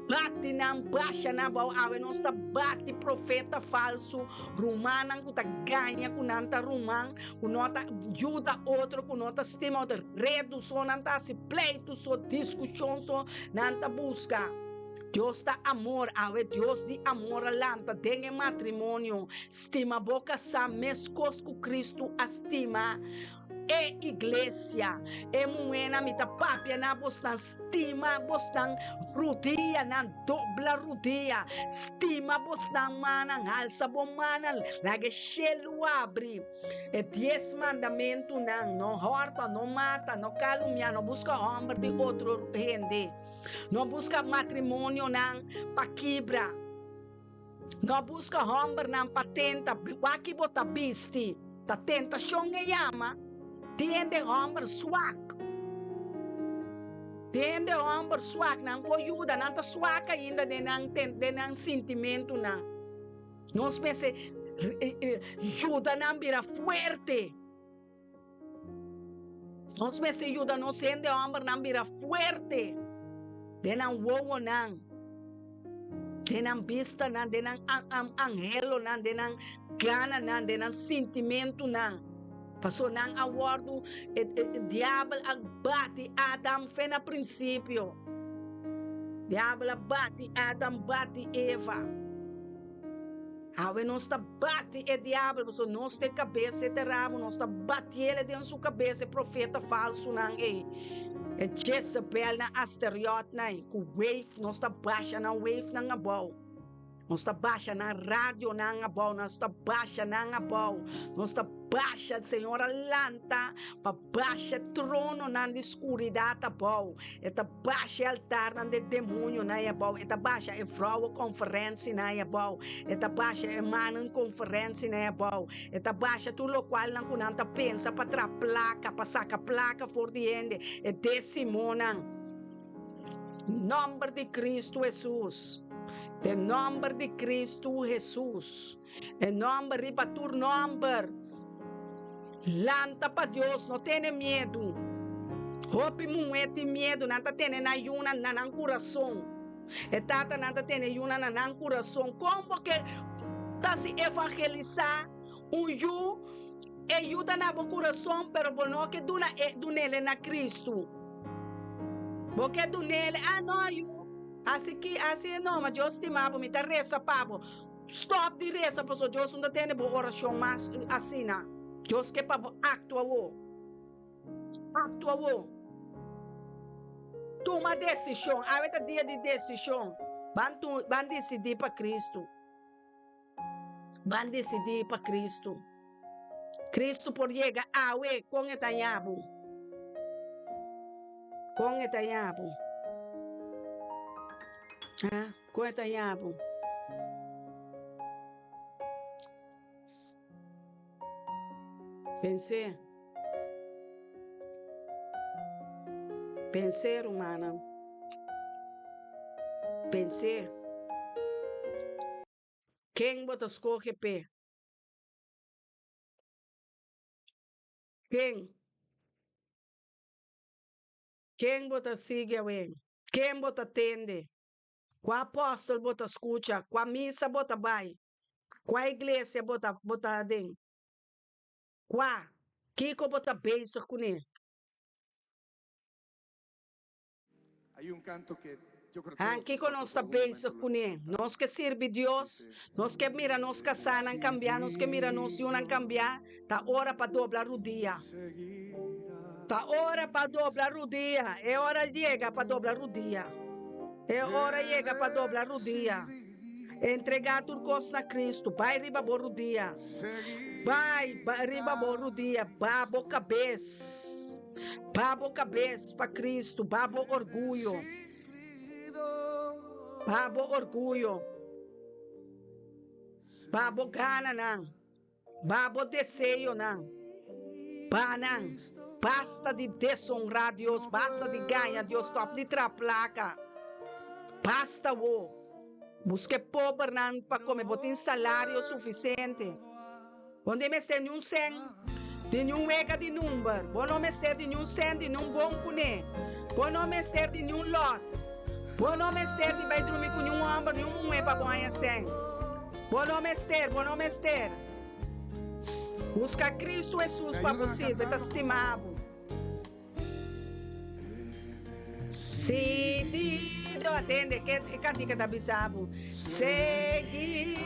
bate não baixa não vai haver nós tá bate profeta falso, romano que tá ganha com nanta romano, com nota ajuda outro, com nota estima outro, redução não tá se pleito, só discussão só não tá busca. Deus da amor, ave Deus de amor alanta, tem matrimônio, estima boca sa mescos com Cristo estima, e iglesia. E muena mita papia na bostan stima bostan rudia na dobla rudia. Stima bostan manang halsa bom manang lage shelu abri. E 10 mandamento nang no horta, no mata, no calumnia, no busca homem de outro gente. No busca matrimônio nang pakibra. No busca homem nang patenta, waki bota bisti. Ta tentação que chama, tiende homem swak. Tiende homem swak nang po ajuda, nang ta swak ainda de nang sentimento nang. Nós pense ajuda nang vira fuerte. Nós pense ajuda nós sende homem nang vira fuerte. De nang wowo nang. De nang vista nang, de nang angelo nang, de nang gana nang, de nang sentimento nang. Paso nang awardo, diablo agbati Adam fe na princípio. Diablo bati Adam, bati Eva. Awe nós tá bate e diabo, você nós tem cabeça e terramo, nós tá bate ele dentro sua cabeça, profeta falso nang e Jezebel na Asteriot na ku wave, nós tá baixa na wave nang abaw. Nós tá baixa na rádio nang abaw, nós tá baixa nang abaw. Nós tá baixa, Senhora lanta, pa baixa trono nang escuridade abaw. Eta baixa altar nang de demônio na abaw. Eta baixa e vrouwen conferência na abaw. Eta baixa e mannen conferência na abaw. Eta baixa tudo qual nang kunanta pensa pa tra placa, pa saca placa for the end. E décimo nang. Nome de Cristo Jesus. Em nome de Cristo Jesus. Em nome de Batur nome. Lanta para Deus, não tenha medo. Hope muete medo, não tenha na yuna na coração. E tata não tenha yuna na coração. Como que tá se evangelizar you e ajuda na coração, pero não que duna nele na Cristo. Porque do nele, não you. Assim não, mas Deus te mabo, me tá reza pabo. Stop de reza, porque Deus não tem boa oração mais assim, não. Deus que pabo actua o. Toma decisão, a dia de decisão. Van decidir para Cristo. Van decidir para Cristo. Cristo por chegar a we com etanhabo. Com etanhabo. Cuenta yabo. Pensei, humana. Pensei. Quem bota escolhe pé? Quem bota sigue a wen? Quem bota tende? Qual apóstolo bota escuta? Qual missa bota vai? Qual igreja bota dentro? Qual? Kiko bota beijo com ele? Hay un canto que yo creo que Kiko nós está beijo com ele. Nós que serve Deus, nós que mira nós que sanam cambiar, nós que mira nós unam cambiar, tá hora para dobrar o dia. Tá hora para dobrar o dia. É hora chega para dobrar o dia. É hora chega para dobrar o dia. Entregar tudo coisa na Cristo. Vai riba o dia. Vai riba o dia. Babo cabeça. Babo cabeça para Cristo. Babo orgulho. Babo orgulho. Babo gana não. Babo desejo não. Banang. Basta de desonrar Deus. Basta de ganhar Deus. Stop de placa. Basta o. Busque pobre não para comer, botem salário suficiente. Onde me está nenhum cem, de nenhum mega de número. Bom não me está de nenhum cem, de nenhum bom cuné. Bom não me está de nenhum lot. Bom não me está de vai dormir com nenhum homem, nenhum mulher para ganhar cem. Bom não me está. Busca Cristo Jesus para você, está estimado. Se decidiu atender, que cantica da bisabo. Seguir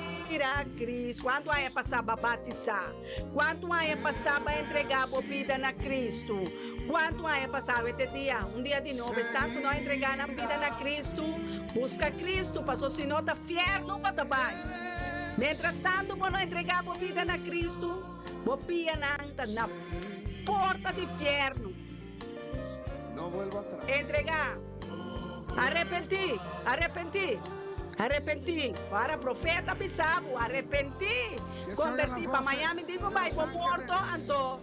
a Cristo. Quanto é passar para batizar? Quanto é passar para entregar a vida na Cristo? Quanto é passar este dia? Dia de novo, estando nós entregar a vida na Cristo, busca Cristo, passou se nota fiel no trabalho. Mientras tanto, quando entregar a vida na Cristo, bopia na porta do inferno. No vuelvo atrás. Entregar. Arrepentir. Para profeta bisabo, arrepentir. Convertir para Miami, digo, vai para morto, então,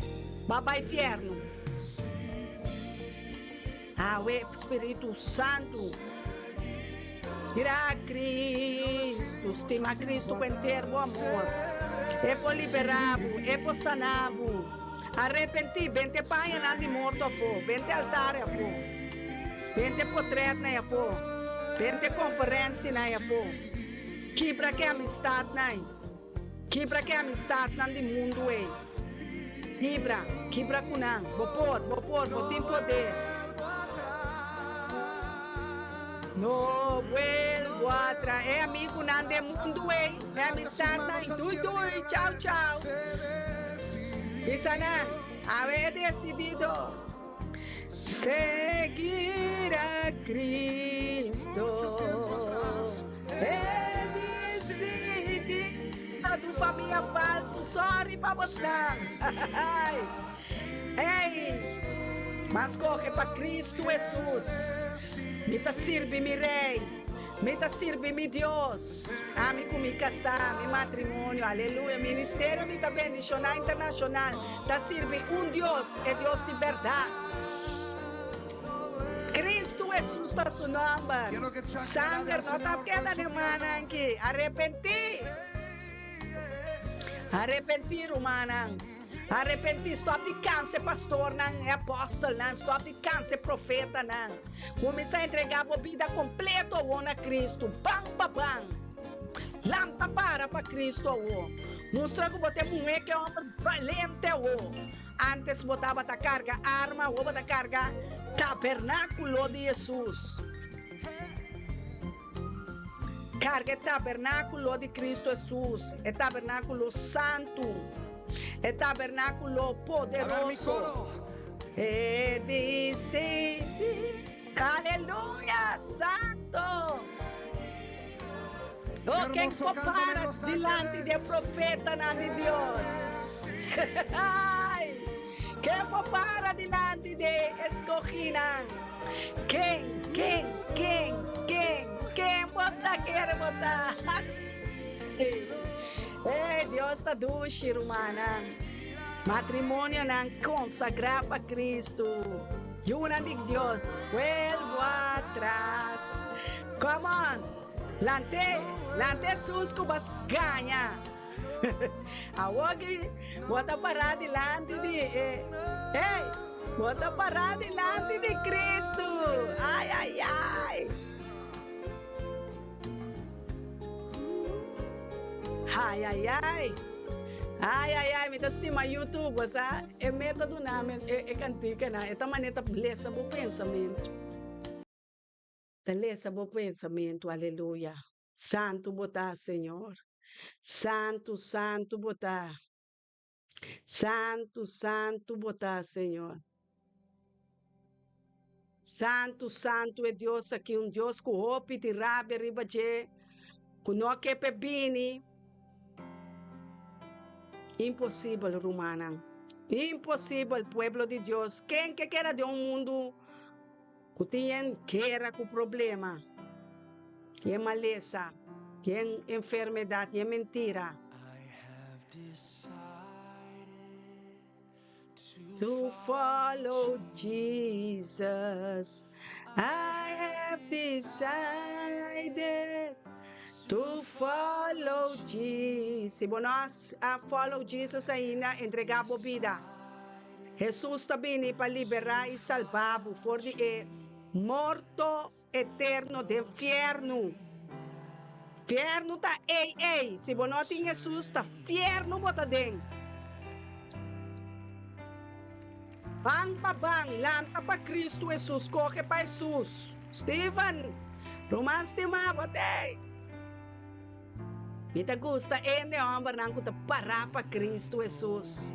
vai para inferno. O Espírito Santo. Irá Cristo, estima Cristo com inteiro amor. É por liberar-vos, é por sanar-vos. Arrepentir, vente pai de morto a fogo, vente altar a fogo, vente portreto a fogo, vente conferência a fogo. Quebra que amistade não, quebra que amistade não do mundo é. Quebra com não, vou tem poder. No vuelvo atrás, é amigo não do mundo é amistade não, tchau. Isa na, haber decidido seguir a Cristo. Decidido tu família falso, sorry para você. Ei, mas corre para Cristo Jesus. Me tá sirve, mi rei. Me tá sirve, mi Deus. Ami com me casar, mi matrimônio, aleluia. Ministério me tá bendicionar internacional. Tá sirve Deus, é Deus de verdade. Cristo Jesus tá seu nome. Sangue não tá queda de mana aqui. Arrepentir, humana. Arrepentir, stop de câncer, pastor, não é apóstolo, não, stop de câncer, profeta, não. Começar a entregar a vida completa a Cristo, bam. Lanta para Cristo, mostra que você mulher que é homem valente, antes botava a carga arma, ou botava a carga tabernáculo de Jesus. Carga tabernáculo de Cristo Jesus, é tabernáculo santo. É tabernáculo poderoso. É disse, aleluia, santo. Oh, quem compara diante de profeta de Deus. Quem compara diante de escogida. Quem quer botar? Deus está doce, humana. Matrimônio não consagrar para Cristo. Juna de Deus, vuelvo atrás. Come on, lante susco mas ganha. Awogi, bota parar dilante de, bota parar dilante de Cristo. Ai. Ai, me dá estima YouTube, sa? É método namin, é cantica na, é tamaneta beleza bo pensamento. Beleza bo pensamento, aleluia. Santo botar, Senhor. Santo botar. Santo botar, Senhor. Santo é Deus aqui, Deus que hope de rabe ribaje, que não quer pebini. Impossível, romana. Impossível, pueblo de Deus. Quem que quer de mundo que tem quer com problema, que é maleza, que é enfermidade, que é mentira. To follow Jesus, I have decided to follow Jesus. Se nós follow Jesus ainda, entregar a vida. Jesus está vindo para liberar e salvar o for de morto eterno do inferno. Inferno tá ei. Se não tem Jesus, tá inferno bota dentro. Bang, lanta para Cristo Jesus, corre para Jesus. Steven, Romance tema, botei. Mita gusta ende homem não kuta para para Cristo Jesus.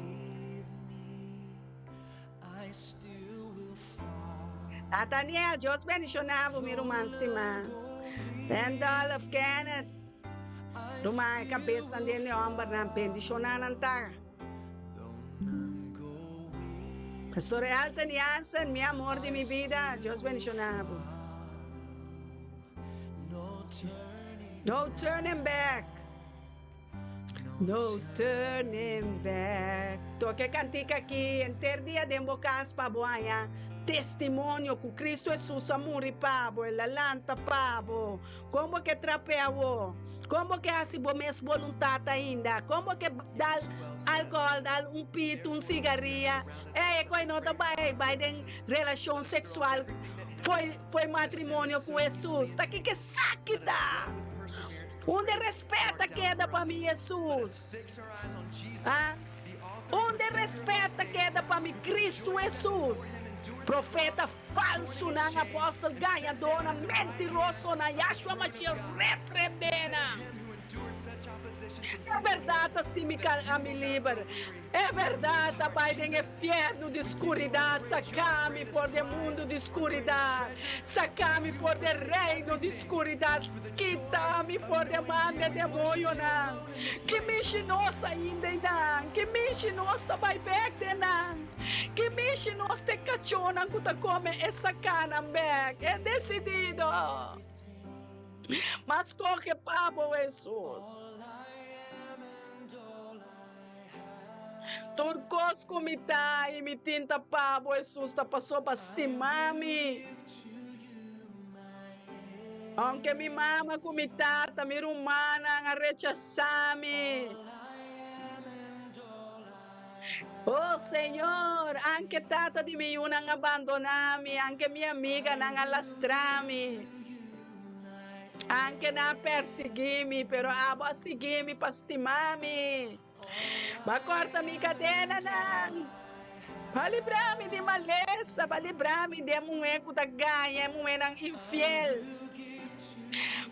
Nathaniel, Deus bendicionava mi romance tema. Randall of Kenneth. Rumah cabeça dele homem não bendicionar tá. Pastor Alton Jansen, mi amor de mi vida, Deus bendicionava. No turning back. No turning back. Toque cantica aqui, enter dia de embocas pa boia. Testemunho que Cristo Jesus amuri pabo, la lanta pabo. Como que trapeavo? Como que assim bom mesmo vontade ainda? Como que dá álcool, dá pito, cigarrilha? Coi não vai tem relação sexual. Foi matrimônio com Jesus. Tá aqui que saquita. Onde respeita queda para mim, Jesus? Onde respeita queda para mim, Cristo Jesus? Profeta falso na apóstolo ganhador, mentiroso na Yahshua Mashiach repreendena. É verdade, assim me livra. É verdade, Pai, tem inferno de escuridade. Saca-me por de mundo de escuridade. Saca-me por de reino de escuridade. Quita-me por de mão de demônio, não. Que mexe nós ainda, não. Que mexe nós também, não. Que mexe nós te cachona, que te come essa cana, é decidido. Mas corre pabo, Jesus. Turcos comita e me tinta pabo, Jesus, ta passou bastimami. Aunque mi mama comita, ta mi rumana, a rechazami. Oh Senhor, anche tata di mi unang abandonami, anche mia amiga nang alastrami. Anche na persegui-me, pero abo segui-me, pastimami. Bacorta mi cadena nang. Balibra-me de maleza, balibra-me de mueco da ganha, muenang infiel.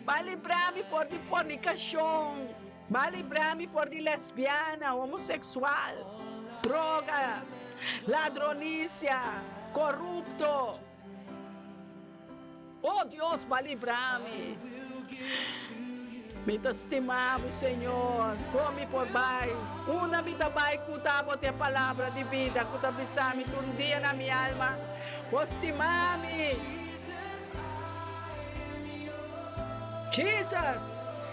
Balibra-me for de fornicação. Balibra-me for de lesbiana, homossexual, droga, ladronícia, corrupto. Oh Deus, balibra-me. Me estimamos, Senhor. Come por baixo. Una me tabai kutabo te palavra de vida. Kutabisami um dia na minha alma. Estimame.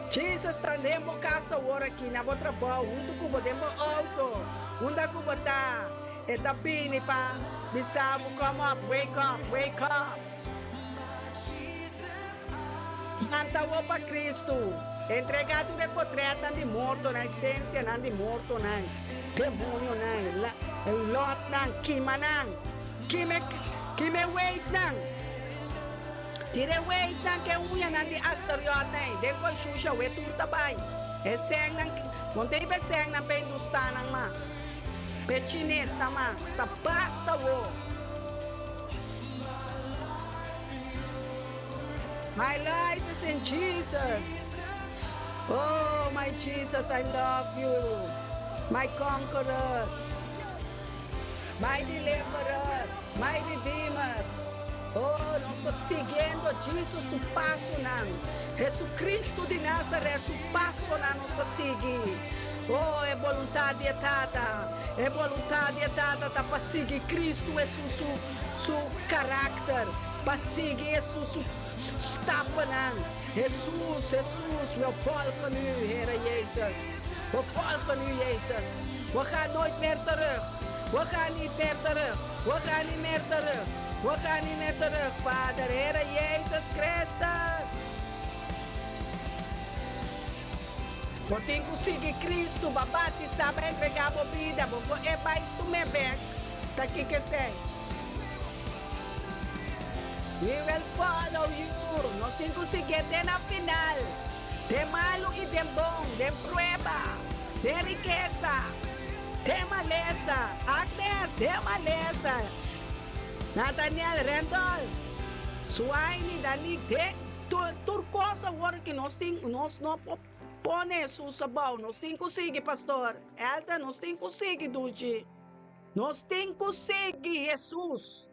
Jesus, tandemo casa ora aqui na outra boa. Unto ku podemos auto. Unda ku bota. Etapini pa. Bisamo come up, wake up. Antawo para Cristo. Entregado de potreta de morto na essência, não de morto, não. Demônio, não. Lot, não. Kima, não. Kime weight, não. Tire weight, não. Que unha, não. De asteriot, não. Depois, xuxa, weight, tudo tabay. É seng, não. Não tem seng, não. Pendustan, não. Mas. Pechinês, não. Mas. Tá basta, wo. My life is in Jesus. Oh, my Jesus, I love you. My conqueror. My deliverer. My redeemer. Oh, nós estamos seguindo Jesus, o passo não. Jesus Cristo de Nazaré, o passo não nós estamos seguindo. Oh, é vontade etada. É vontade etada para seguir Cristo, Jesus, seu caráter. Para seguir Jesus, Stappen Jesus, we volgen u, Heer Jezus. We volgen u, Jezus. We gaan nooit meer terug. We gaan niet meer terug. We gaan niet meer terug. We gaan niet meer terug, Vader, Heer Jezus Christus. We têm que seguir Cristo, babati, sabe entregar a vida, porque é para isso mesmo. Tá aqui que sei. We will follow you. Nós temos que seguir até na final. De malo e de bom, de prueba, de riqueza, de maleza. Agnes, de maleza. Nathaniel Randall, Suaini, Danig, turcosa agora que nós não põe Jesus sabão, nós tem que conseguir, pastor. Elda, nós tem que conseguir, Duji. Nós tem que conseguir, Jesus.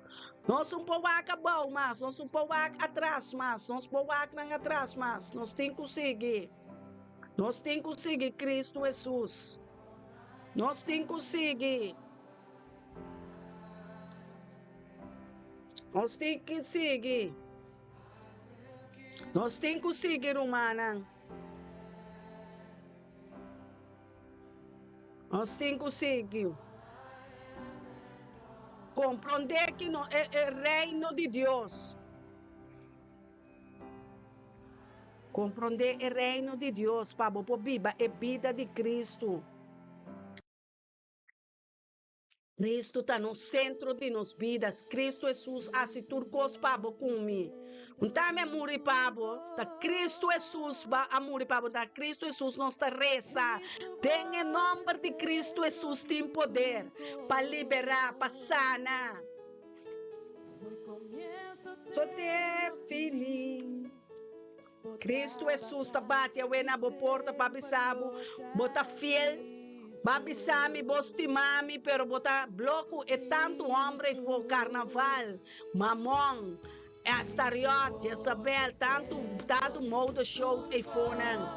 Nós não podemos acabar, mas nós não podemos atrás, mas nós podemos atrás, mas nós tem que conseguir. Nós tem que conseguir Cristo Jesus. Nós tem que conseguir. Nós tem que seguir. Nós tem que seguir, humana. Nós tem que seguir. Compreender que não é o reino de Deus. Compreender o reino de Deus, Pablo, por viva a vida de Cristo. Cristo está no centro de nossas vidas. Cristo Jesus assim turcos Pablo comigo. Não está me muri Pablo, tá Cristo Jesus va a muri Pablo, tá Cristo Jesus nos está reza. Tem em nome de Cristo Jesus tem poder para liberar, para sanar. Só te feliz. Cristo Jesus está bate a na porta para bisabo, bota fiel. Babisami, bostimami, pero bota bloco e tanto homem for carnaval, mamon, Astariot, Jezabel, tanto modo show e fonan.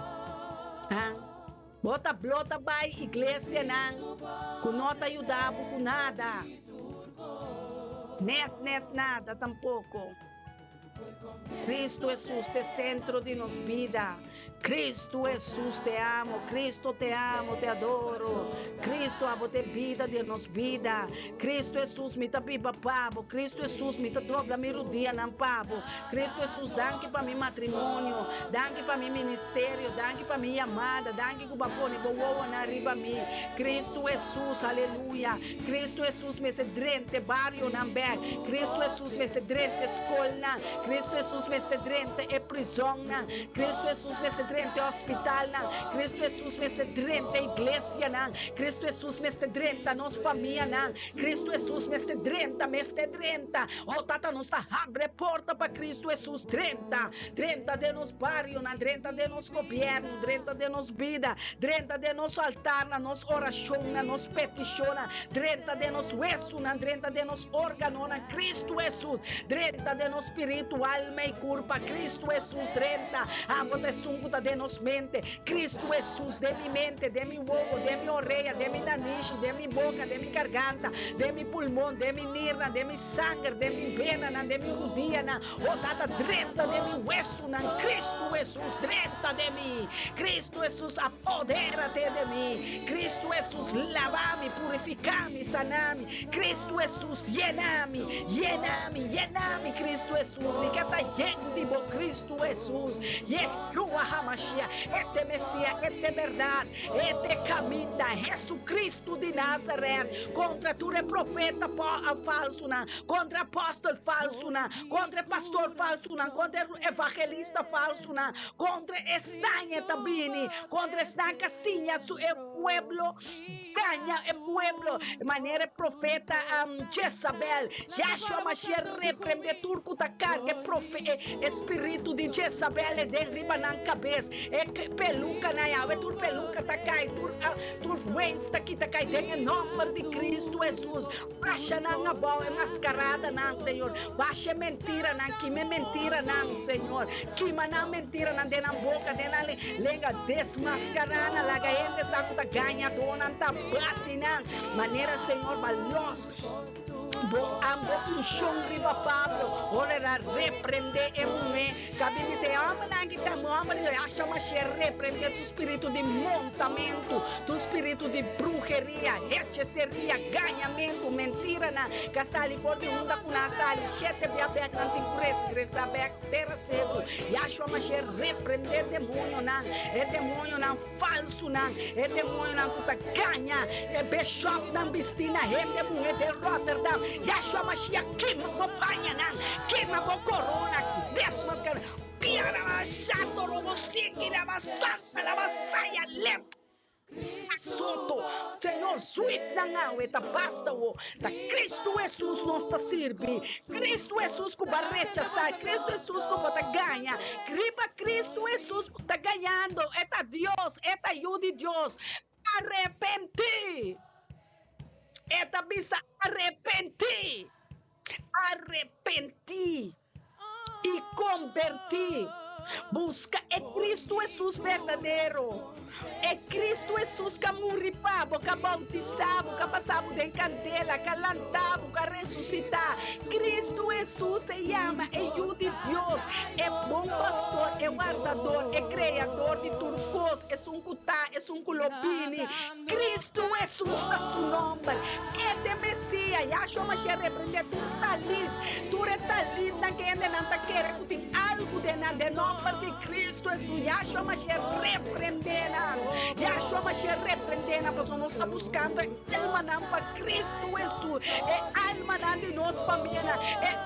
Bota blota by igreja nan, com nota ajudava com nada. Net nada tampouco. Cristo Jesus é centro de nossa vida. Cristo Jesus te amo, Cristo te amo, te adoro. Cristo amo te vida de nossa vida. Cristo Jesus me tapiba pavo. Cristo Jesus me dobra mi rodia nan pavo. Cristo Jesus danke para mi matrimônio, danke para mi ministério, danke para mi amada, danke que bapone boa na riba mi. Cristo Jesus, aleluia. Cristo Jesus me se drente barrio nan ber. Cristo Jesus me se drente escola. Cristo Jesus me se drente e prisão. Cristo Jesus me se drente hospital. Cristo Jesus me se drente igreja. Cristo Jesus me se drente nossa família. Cristo Jesus me se drente. Oh, tata, nos está abre porta para Cristo Jesus. 30 de nos barrios, 30 de nos governo, 30 de nos vida, 30 de nos altar, na nos oração, na nos petição, 30 de nos hueso, 30 de nos órgano, na Cristo Jesus, 30 de nos espírito, alma e corpo, Cristo Jesus, 30, água de sunguta de nos mente, Cristo Jesus, de mi mente, de mi ovo, de mi orelha, de mi nariz, de mi boca, de mi garganta, de mi pulmão, de mi nirna, de mi sangue, de mi vena, de mi rodilla, oh, tata, 30 de mi hueso, Cristo Jesus, 30 de mim, Cristo Jesus, apodera-te de mim, Cristo Jesus, lava-me, purifica-me, sana-me, Cristo Jesus, llena-me, Cristo Jesus, me quer lleno, Cristo Jesus, Yeshua HaMashiach, este Messias, este verdade, este caminho, Jesus Cristo de Nazaré, contra tu profeta falso, contra apóstolo falso, contra pastor falso, contra evangelista falso, contra estanha tabini, contra esta casinha, o pueblo ganha o pueblo, de maneira profeta Jezabel, Yeshua Mashiach repreende turco da carga, espírito de Jezabel derriba na cabeça, peluca na ave, tur peluca tá cai, tur wens tá aqui tá cai, em nome de Cristo Jesus, baixa na boa mascarada não, Senhor, baixa mentira não, que me mentira não, Senhor, que mana mentira não de na boca, de na lenga desmascarada, la gente sabe que ganha dona tá bate não, maneira Senhor, malos ambo um chão riba Pablo, ora repreender e me, cabine te ama na que tá mama, acha uma repreender do espírito de montamento, do espírito de bruxeria, hechiceria, ganhamento, mentira na casali for de unda com na sali, chete de aberto anti cresa aberto terra cedo, e acha uma repreender demônio na, é demônio na falso na, é demônio na puta ganha, é bishop na bistina, é demônio de Rotterdam. Yeshua Mashiach, queima a banha, queima a corona, desmascara, pia na chato, robo sique, na santa, na saia, lep. assunto. Senhor, sweet na nga, eta basta o. Ta Cristo Jesus nos ta sirvi. Cristo Jesus ko barrecha sai. Cristo Jesus ko bota ganha. Criba Cristo Jesus ta ganhando. Eta Dios, eta ayude Dios. Arrepenti. Eta bisa arrepenti. Arrepenti. E converti. Busca Cristo Jesus verdadeiro. Cristo Jesus que morreu, que bautizava, que passava de candela, que lantava, que ressuscitava. Cristo Jesus se chama, Hijo de Deus, bom pastor, guardador, criador de turcos, cutá, culopini. Cristo Jesus é seu nome. De Messias, Yahshua Mashiach repreende tu talit, na que ainda não quer que tem algo de nome de Cristo Jesus, Yahshua Mashiach repreendendo. Yahshua Mashiach repreendendo, pois nós estamos buscando alma não para Cristo Jesus, alma não de nossa família,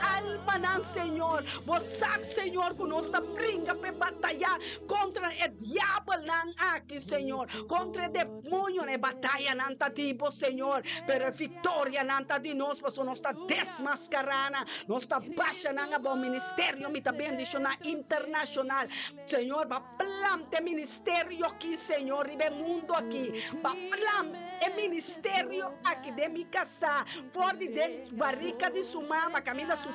alma não, Senhor. Você sabe, Senhor, que nós estamos brincando para batalhar contra o diabo não aqui, Senhor, contra o demônio, batalha não está tipo, Senhor, pero a vitória não está de nós, pois nós estamos desmascarando, nós estamos baixando o ministério, me também internacional, Senhor, para plantar ministério aqui, Senhor, e o mundo aqui, para plantar ministério aqui de minha casa, fora de barriga de sua mama, caminho da sua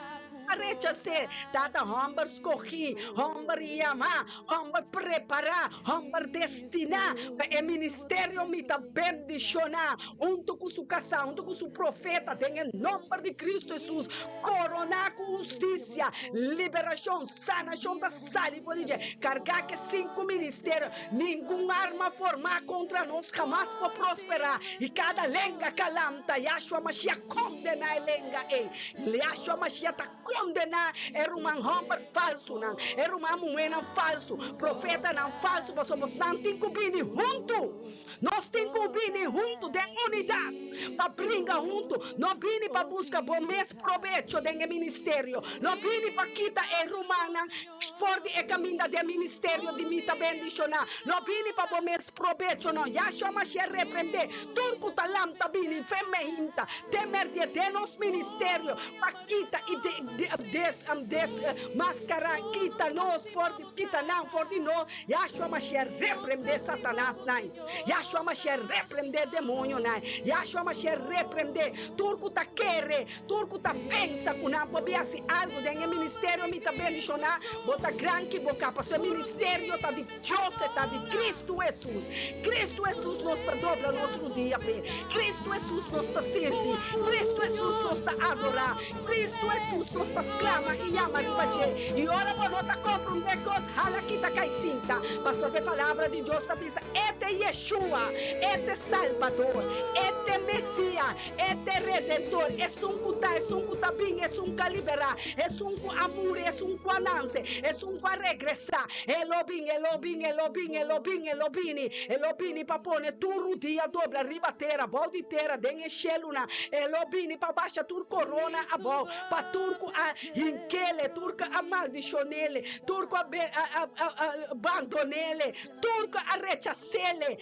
rechacer, tata homem escolhi, homem chamar, homem preparar, homem destinar, para o ministério me também bendicionar, junto com sua casa, junto com seu profeta, em nome de Cristo Jesus, coronar com justiça, liberação, sanação da saúde, por dizer, carregar que 5 ministérios, nenhuma arma formar contra nós jamais pode prosperar, e cada lenga calanta, Yahshua Mashiach condena a lenga, Yahshua Mashiach está condenar um homem falso, não, uma mulher falso, profeta não falso, mas somos não tem que vir junto, nós temos que vir junto de unidade, para brincar junto, não vir para buscar bom mês proveito do ministério, não vir para quitar romana, fora de caminho do ministério de mita bendicionar, não vir para bom mês proveito, não, Yahshua Mashiach repreender, turco talam tabini feminina, temer de nos ministério, para quitar e desmascarar, quita nós, quita não, for de nós, Yahshua Mashiach repreender Satanás, não, Yahshua Mashiach repreender demônio, não, Yahshua Mashiach repreender, turco tá querer, turco tá pensa, que não pode ser algo de ministério, me tá bendicionar, bota grande boca, para o ministério tá de Deus, tá de Cristo Jesus, Cristo Jesus nos tá dobra nosso dia, Cristo Jesus nos tá servir, Cristo Jesus nos tá adorar, Cristo Jesus nos tá clama e ama e ora por nós compra um negócio, hala quita caicinta, pastor a palavra de Deus está vista, Yeshua, Salvador, Messias, Redentor, cutabim, liberar, amor, ananse, regressar, Elobini, papone, turu dia dobra, ribatera, balditera, dengue xeluna, Elobini, pa baixa, tur corona, a bol, pa turco, a Inkele, turca a maldicionele, turco a abandonele, turco a rechacele,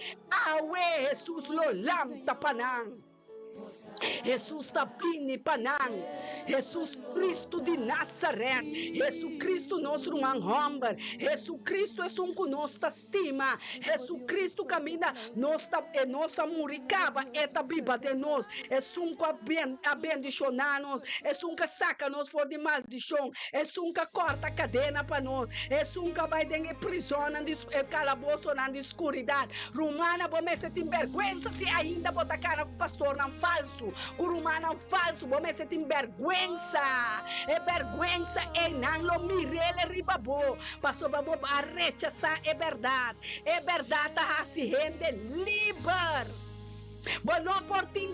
awe Jesus lo lam tapanang. Jesus tapini panang, Jesus Cristo de Nazaré, Jesus Cristo nosso homem, Jesus Cristo é que nos estima, Jesus Cristo caminha nossa muricaba, eta biba de nós, é que abendicionar-nos, é que saca-nos fora de maldição, é que corta a cadena para nós, é que vai de prisão, calabouço na escuridão, romana, você se tem vergonha se ainda botar cara com o pastor não falso, curumana falso, você se tem vergonha, é vergonha, não lo mirele ribabo, passou babo a rechazar, é verdade, a se rende livre. Mas não por ter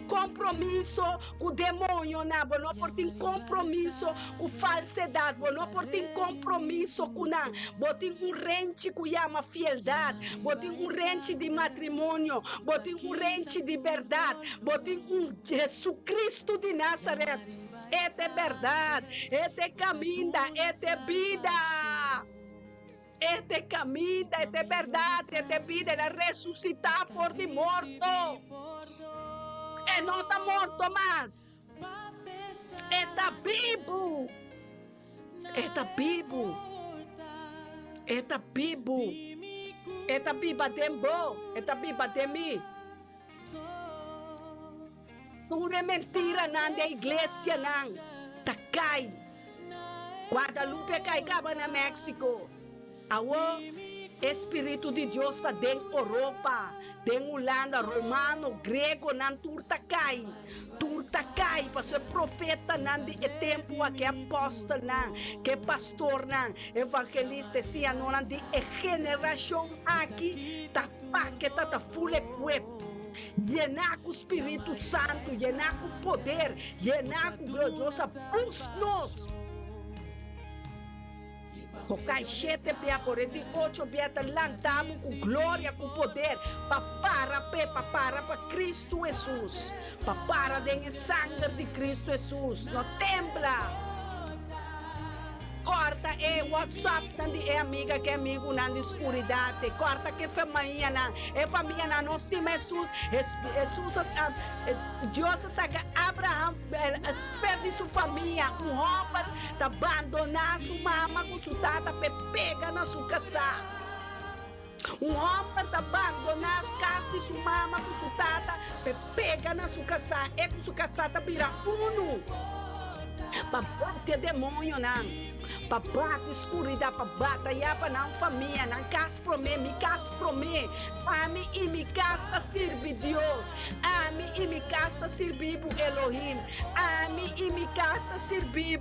compromisso com o demônio, não. Mas não por ter compromisso com falsidade. Mas não por ter compromisso com não. Mas tem rente que chama fieldade. Mas tem rente de matrimônio. Mas tem rente de verdade. Mas tem Jesus Cristo de Nazaré. É verdade. É caminho. É vida. este camita, este verdade, este vida, ele ressuscitar por de morto. E não está morto mais. Está vivo. Está vivo. Está vivo. Está viva de mim. Está viva de mim. Tudo é mentira não da igreja não. Tá cai. Guadalupe caigava na México. O Espírito de Deus está dentro da Europa, dentro da Holanda, romano, grego, não turta cai. Turta cai para ser profeta não de tempo que apóstolo não, que pastor não, evangelista, se não de geração aqui, tá que tá full equip. Llenar com o Espírito Santo, llenar com poder, llenar com gloriosa nos. O caixete pia por de 8 pia lantamos com glória, com poder, para Cristo Jesus, para de sangue de Cristo Jesus, não tembla. Corta WhatsApp também amiga que amigo na escuridade. Corta que família na nós temos Jesus. Jesus Deus saca Abraão perde sua família. Homem tá abandonar sua mama com sua tata pega na sua casa. Homem tá abandonar a casa de sua mama com sua tata pega na sua casa. E com sua casa tá vira uno. Para bater demônio não. Para bater escuridão, para batalhar para não família, não casa para mim, me casa para mim. A mim e me casa serve Deus. A mim e me casa serve Elohim. A mim e me casa serve.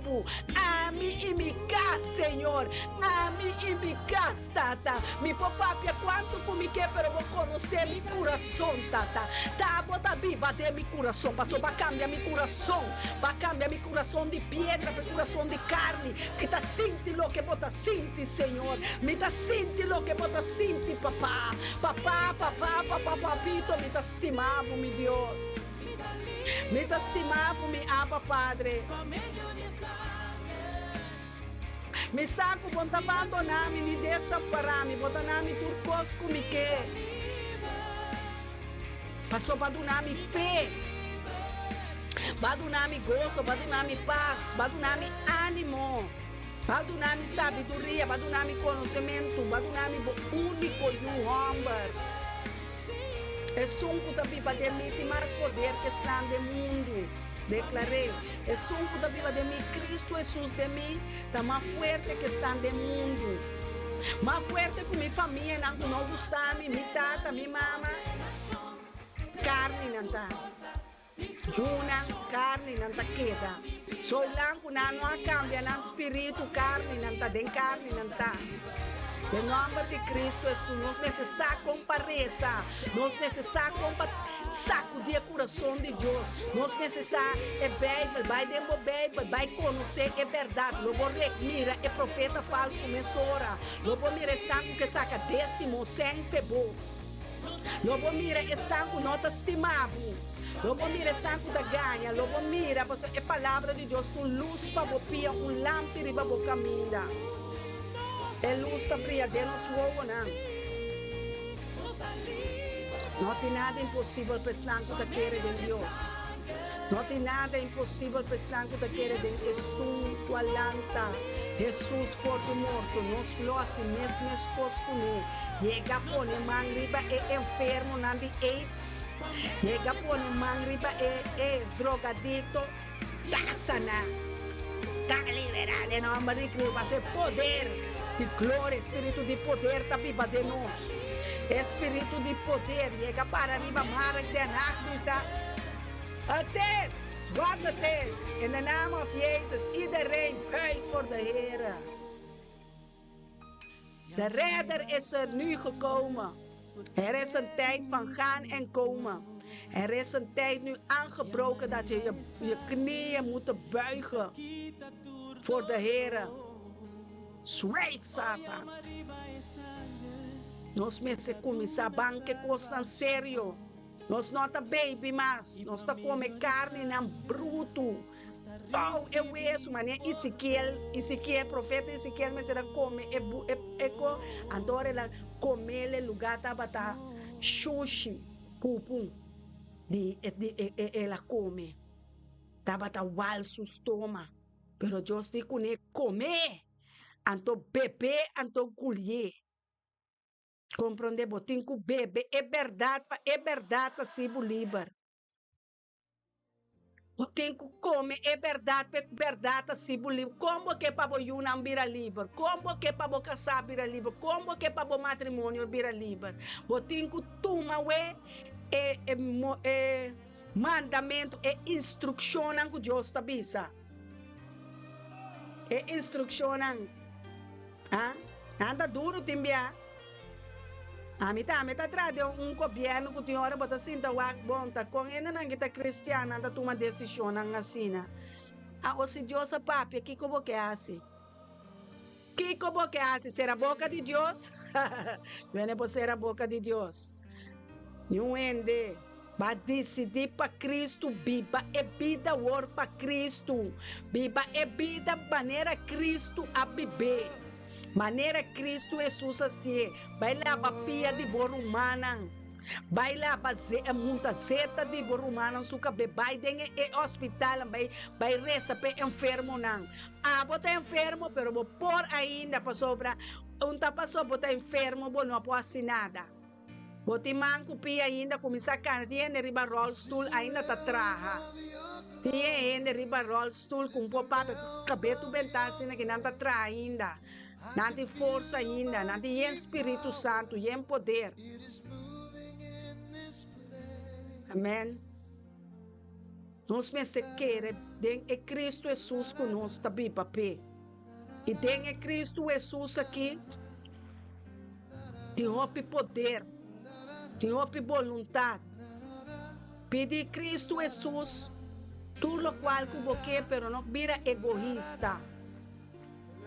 A mim e me casa, Senhor. A mim e me casa, tata. Mi papá, quanto comi que pero vou conhecer mi coração, tata. Tá, bota viva de mi coração, passou para cambiar mi coração, para cambiar mi coração de pedra para coração de carne. Que tá sinti lo que bota sinti, Senhor. Me tá sinti lo que bota sinti, papá. Papito, me tá estimado, meu Deus. Me tá estimado, me Abba, Padre. Me saco, bota abandonar-me, me desamparar-me, bota na-me turcos comigo. Passou para donar-me fé. Vai donar-me gozo, vai donar-me paz, vai donar-me ânimo, vai donar-me sabedoria, vai donar-me conhecimento, vai donar-me único e um homem. É sunco também para demitir mais poder que está no mundo. Declarei, é sunco também para demitir Cristo Jesus de mim, está mais forte que está no mundo. Mais forte que minha família, não gusta, minha tata, minha mama. Carne não está. Juna, carne não está queda. Só lang kung ano ang cambia ng espírito, carne não está, den carne não está. Em nome de Cristo Jesus, nós necessitamos compareza, nós necessitamos sacudir o coração de Deus. Nós necessitamos Bíblia, vai dentro da Bíblia, vai conhecer a verdade. Logo mira, é profeta falso, mensora. Logo mira, está com que saca 10%, febo. Logo mira, está com nota estimável. Logo mira, tanto da ganha, logo mira, é palavra de Deus com luz para você, lâmpada para você caminhar. É luz para brilhar de nosso olho, não tem nada impossível para o santo da querer de Deus. Não tem nada impossível para o santo da querer de Jesus, tua lanta. Jesus for do morto, nos falou assim, mesmo esforço com ele. Chega por ele, mangriba é enfermo, não de AIDS. Chega por ele, mangriba é drogadito. Tá sana. Tá liberado em nome de Cristo. Vai ser poder de glória, espírito de poder, está viva de nós. Espírito de poder, chega para arriba, mara de anarquista. Até, what até, in the name of Jesus, iedereen pray for the Heer. De redder is nu gekomen. Er is een tijd van gaan en komen. Er is een tijd nu aangebroken dat je je knieën moet buigen voor de Heer. Zweef, Satan. Nós meses começar a banque costan sério. Nós não tá baby mais. Nós tá come carne não bruto. Oh, eu isso, mané, Ezequiel, profeta Ezequiel, mas era come, eco, andora ela come le lugar tabata, sushi, pupum, ela come, tabata wal su stoma, pero Dios dice que come, anto bebê, anto colher. Compreende? Botin que bebê, é verdade para ser livre. Tem que comer, é verdade se livre. Como que para o não vira livre? Como que para o casar vira livre? Como que para o matrimônio vira livre? Tem que tomar mandamento e instrução que Deus está bisa. É instrução. Anda duro também. A mitad atrás de governo que tem hora bota sinta wak bonta com ena nang kita cristiana anda toma decisão nang asina. O se Deus a papi que como que hace? Que como que hace? Será boca de Deus? Viene por ser a boca de Deus. Não ende. Vai decidir para Cristo, viva é vida war para Cristo. Viva é vida maneira Cristo a viver. Maneira Cristo Jesus assim, vai lá para pia de bor humana, vai lá para muita zeta de bor humana, suca vai dentro do hospital, vai reza para enfermo não. Bota enfermo, pero por ainda para sobra, passou bota enfermo, não pode fazer nada. Bota manco pia ainda começar a cantar, tiene riba rollstool ainda tá traha. Tiene riba rollstool com papai, cabelo bentar, que não tá traha ainda. Não tem força ainda, não tem Espírito Santo, tem poder. Amém? Nós me queremos, é Cristo Jesus conosco, também, papai. E tem é Cristo Jesus aqui, tem poder, tem vontade. Pedir Cristo Jesus, tudo o qual que você pero não vira egoísta.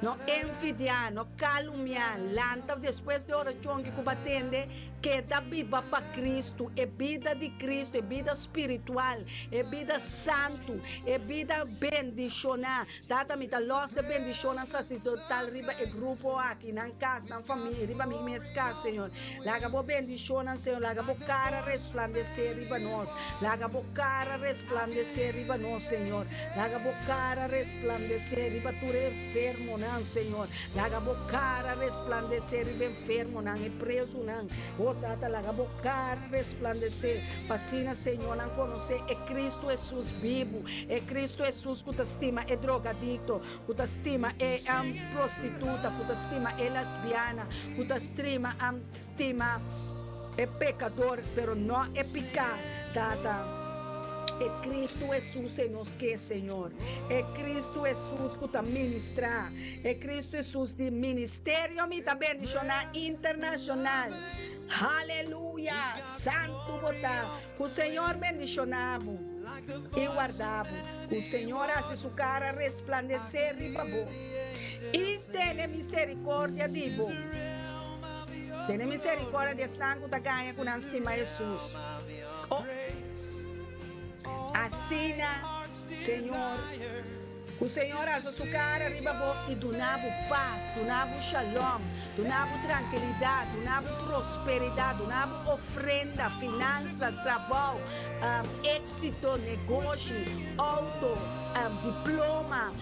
No envidiar, no calumniar, lanta depois de oração que combatende, que da viva para Cristo, é vida de Cristo, é vida espiritual, é vida santo, é vida bendicionar. Data me da loja bendicionar sacerdotal, riba é grupo aqui, na casa, na família, riba me mescar, Senhor. Laga bo bendicionar, Senhor, laga bo cara resplandecer riba nós, laga bo cara resplandecer riba nós, Senhor, laga bo cara resplandecer riba tu enfermo, não, Senhor, laga bo cara resplandecer riba enfermo, não, é preso, não. Tata laga bocar resplandecer, fascina Senhor, não conhecer, é Cristo Jesus vivo, é Cristo Jesus que te estima é drogadicto, que te estima é prostituta, que te estima é lesbiana, que te estima é pecador, pero não é pecado, Tata. É Cristo Jesus em nós que, Senhor. É Cristo Jesus que está ministrar. É Cristo Jesus de ministério me também bendicionar internacional. Aleluia! Santo botar. O Senhor bendicionava e guardava. O Senhor hace sua cara resplandecer e babou. E tem misericórdia de vós. Tem misericórdia de estar com a ganha com a estima Jesus. Assina, Senhor. O Senhor hace sua cara e donava paz, donava shalom, donava tranquilidade, donava prosperidade, donava ofrenda, finança, trabalho, êxito, negócio, auto, diploma,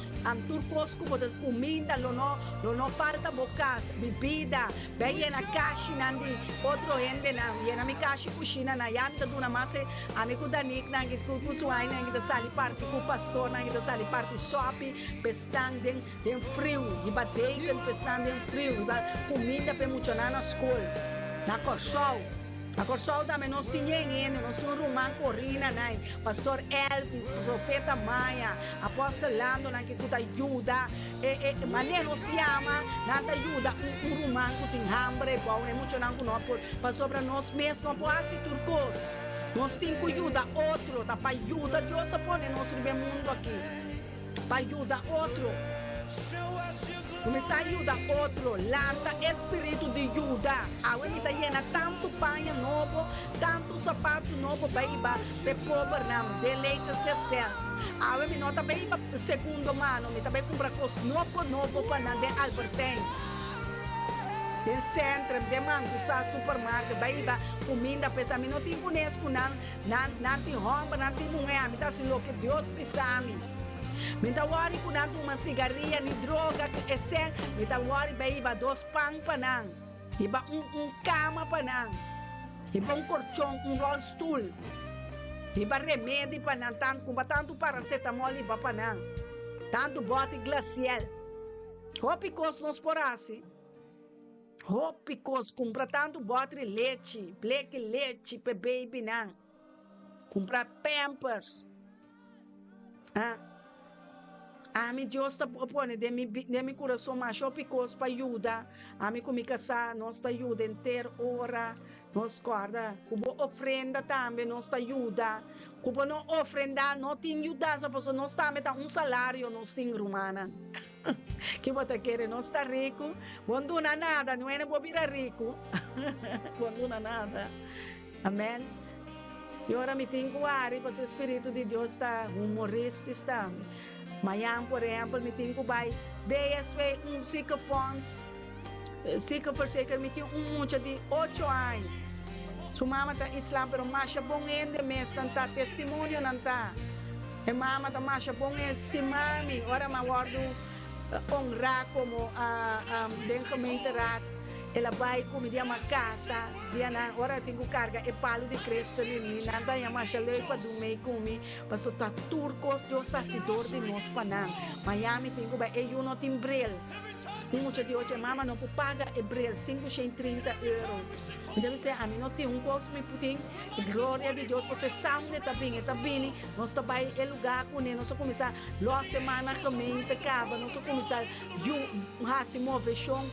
turcos como de comida, não falta bocas, bebida, bem na caixa, nandi, outro ende na, na minha caixa cozinha na yanda do na massa, amigo da Nick, na que kusuai na que sali parte com o pastor, na que sali parte shopping, pestan den frio, e batei den pestan den frio, comida para muito na escola, na corsol. A Corsol também nós tínhamos, nós tínhamos um romano corrina, pastor Elvis, profeta Maia, apóstolo Lando, que tudo ajuda, maneira nos chama, nada ajuda, um romano que tem hambre, bom, muito não conhece, mas sobre nós mesmos, não pode ser turcos, nós temos que ajudar outro, para ajudar Deus a pôr nós no mundo aqui, para ajudar outro. Começar a ajudar outro, lança espírito de ajuda. A gente llena tanto panha novo, tanto sapato novo, baiba, pe pobre não, deleita sucesso. A gente não também segundo mano, me também compra coisa novo para não de Albertine. Del centro, de mango, sa supermarket, baiba, comida, pesa, mi não tem conheço, não tem roupa, não tem mulher, me dá assim lo que Deus pisame. Me dá worry com uma cigarrinha, nem droga, esse, me dá worry, baiba, 2 pão para não, iba cama para não, iba colchão, roll stool, iba remédio para não, tanto paracetamol, iba para não, tanto bote glacial. Hopicos nos porassi. Hopicos, compra tanto bote de leite, black leite para baby não, compra pampers. A mi Deus está propondo de mi coração mais hopicos para ajudar, a mi como casar, nós está ajuda inteira hora, nós guarda, como ofrenda também, nós está ajuda, como não ofrenda, não tem ajuda, só nós também tá salário, nós tem romana. Que você quer, não está rico, não dona nada, não é para rico, não dona nada, amém. E agora me tenho que ar, porque o Espírito de Deus está humorista, está. Amanhã, por exemplo, me tenho que vai, DSV, Sica Fonds, Sica Forseca, me tenho muito de 8 anos. Sua mama está Islam, pero mais bom ainda, mas está testemunho, não está. E mama está mais bom estimar-me, agora me guardo honrar como dentro da internet, ela vai comer uma casa, agora tenho carga e palo de cresto menina, daí a marcha lei para dormir comigo, mas está turcos, Deus está se dor de nós para não. Miami tenho vai, eu não tenho bril. Muitos de hoje, mama não paga e bril, 530 euros. Então, você, a mim não tem coisa, me putin, glória de Deus, você sabe, está bem, nós está vai em lugar com ele, nós começar, a semana que acaba, nós começar, se mover chão,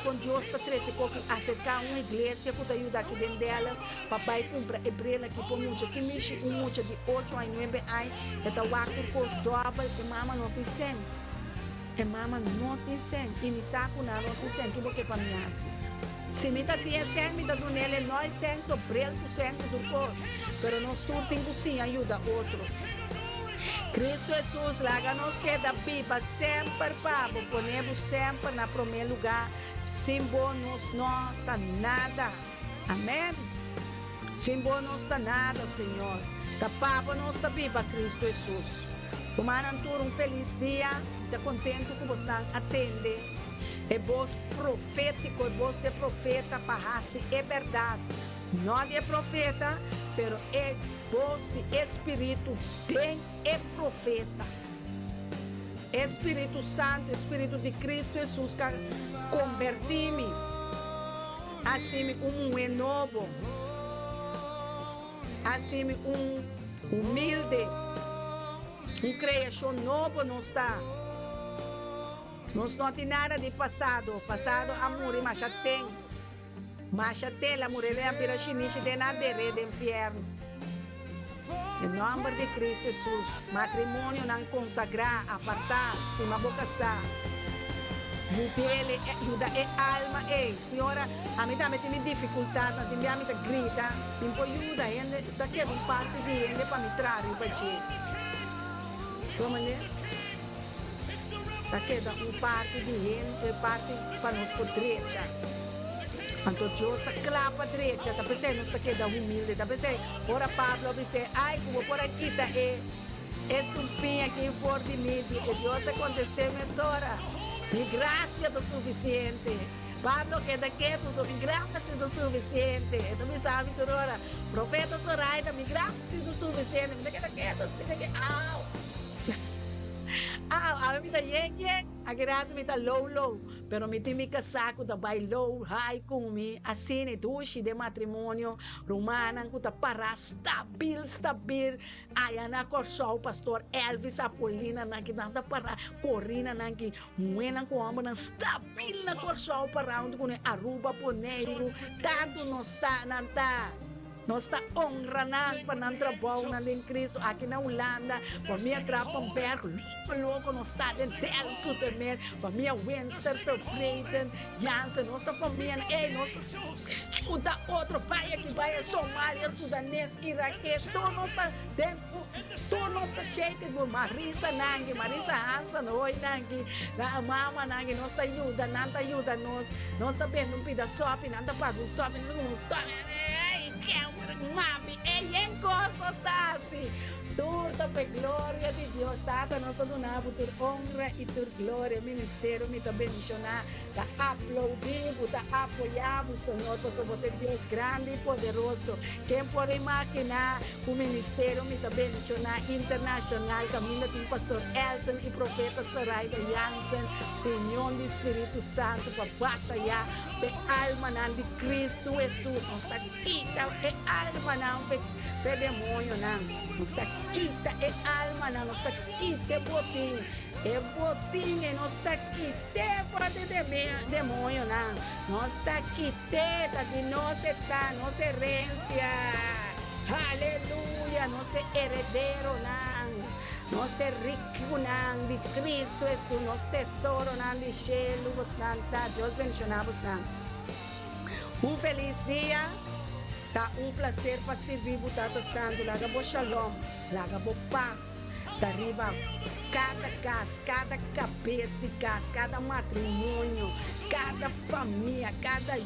com Deus está três, porque acercar uma igreja, que ajuda aqui dentro dela, papai compra e bril aqui, por muito, que mexe, muito de 8 a 9 anos, está lá com os dobras, e mama não tem sangue. E mama não tem sangue, e me saco não tem sangue, porque para mim assim. Se me dá sangue, me dá do nele, nós sangue, só brel com sangue do corpo, pero nós tudo temos sim ajuda outro. Cristo Jesus, larga nos que da pipa sempre, Pablo, ponemos sempre na primeiro lugar, sem bônus não está nada, amém? Sem bônus está nada, Senhor, da papa não está pipa, Cristo Jesus. Tomaram tudo feliz dia, está contente que você atende. É voz profético, é voz de profeta para é verdade. Não é profeta, pero é voz de Espírito, tem é profeta. Espírito Santo, Espírito de Cristo Jesus, converti-me. Assim é novo. Assim humilde. Criação novo não está. Nós não tem nada de passado. Passado, amor, mas já tem. Mas já tem, amor, ele é a pirachiniche de nada de inferno. Em nome de Cristo Jesus, matrimônio não consagrar, apartar, estima boca sa. Mudele, ajuda e alma, e ora, a mim também tem dificuldade, a mim também grita, me pode ajudar, ainda, daqui a parte de ele para me trazer para ti. Como é? Daqui da parte de ele, parte para nós por direita. Quando Deus clapa direita, tá pensando nós daqui da humilde, tá pensando, ora Pablo disse, ai, como por aqui tá é sumpinha aqui fora de mim, e Deus aconteceu na hora. Mi graça é suficiente. Pablo que daqui tudo, mi graça é suficiente. Então me sabe que ora, profeta Soraida, mi graça é suficiente. Daqui, au. A mim tá yang, agrado me tá low, pero me tem me casaco da vai low, high com me, assim é duche de matrimônio, romana, que tá para stabil, ai na corso pastor Elvis Apolina na que nada para corrina na que muena com amba na stabil na corso para onde com Aruba Poneiro, tanto não está, não tá. nós está honrando para o trabalho na em Cristo, aqui na Holanda, para mim atrapam berro, louco, nós está dentro do Sutermer, para mim Winster, para Breiten, Jansen, nós está para mim, nós está outro pai que vai a Somália, Sudanês, Iraquês, todos nós está dentro, todos nós está cheio de Marisa Nangi, Marisa Hansen, oi Nangi, a mama Nangi, nós está ajuda, nós está vendo um pedaço, não está pagando sobe, não está, mami, em gosto está assim. Toda a glória de Deus, Tata, nós donamos tua honra e tua glória, ministério, me também mencionar, tá aplaudimos, tá apoiamos, Senhor, porque você é Deus grande e poderoso. Quem pode imaginar o ministério, me também mencionar, internacional, caminho do pastor Elton e profeta Soraya Jansen, união do Espírito Santo, para batalhar, a alma de Cristo Jesus, nós está aqui, a alma não, demônio não, nós está quita e alma não, nós está quita botim, e botim nós está quita para de demônio não, nós está quita de nós está, nossa herência, aleluia, nós é herdeiro não, nós é rico não, de Cristo é nosso tesouro não, de cielo, Deus mencionamos não. Feliz dia. Tá prazer para servir o Tata Santo, laga bo shalom, laga bo paz, da riba cada casa, cada cabeça de casa, cada matrimônio, cada família, cada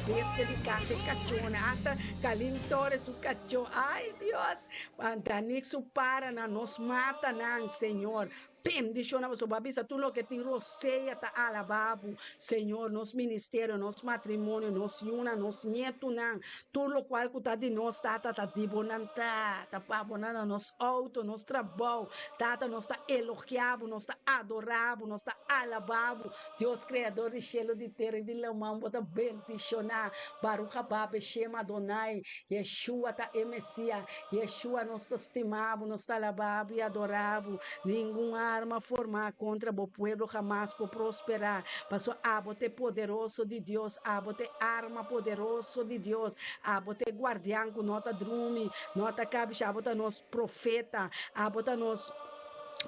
besta de casa, cachorra, até calintores o cachorro, ai Deus, antanixo para na nos mata não, Senhor. Bendición a vos, babisa, tú lo que te roceia, ta alababo, Senhor, nos ministério, nos matrimônio, nos yuna, nos nieto, nan, tudo lo qual que tá de nós, tata, tá de bonanta, tá pabonana, nos auto, nos trabalho, tata, nos tá elogiado, nos tá adorado, nos tá alabado, Deus criador de cielo, de terra e de lamão, bota bendicionar, Baruch haba, Beshem Adonai, Yeshua tá Messias, Yeshua nos tá estimado, nos tá alabado e adorado, nenhuma arma formar contra o povo jamais por prosperar. Passou abote poderoso de Deus, abote arma poderoso de Deus, abote guardião com nota drume, nota cabeça, abote nos profeta, abote nos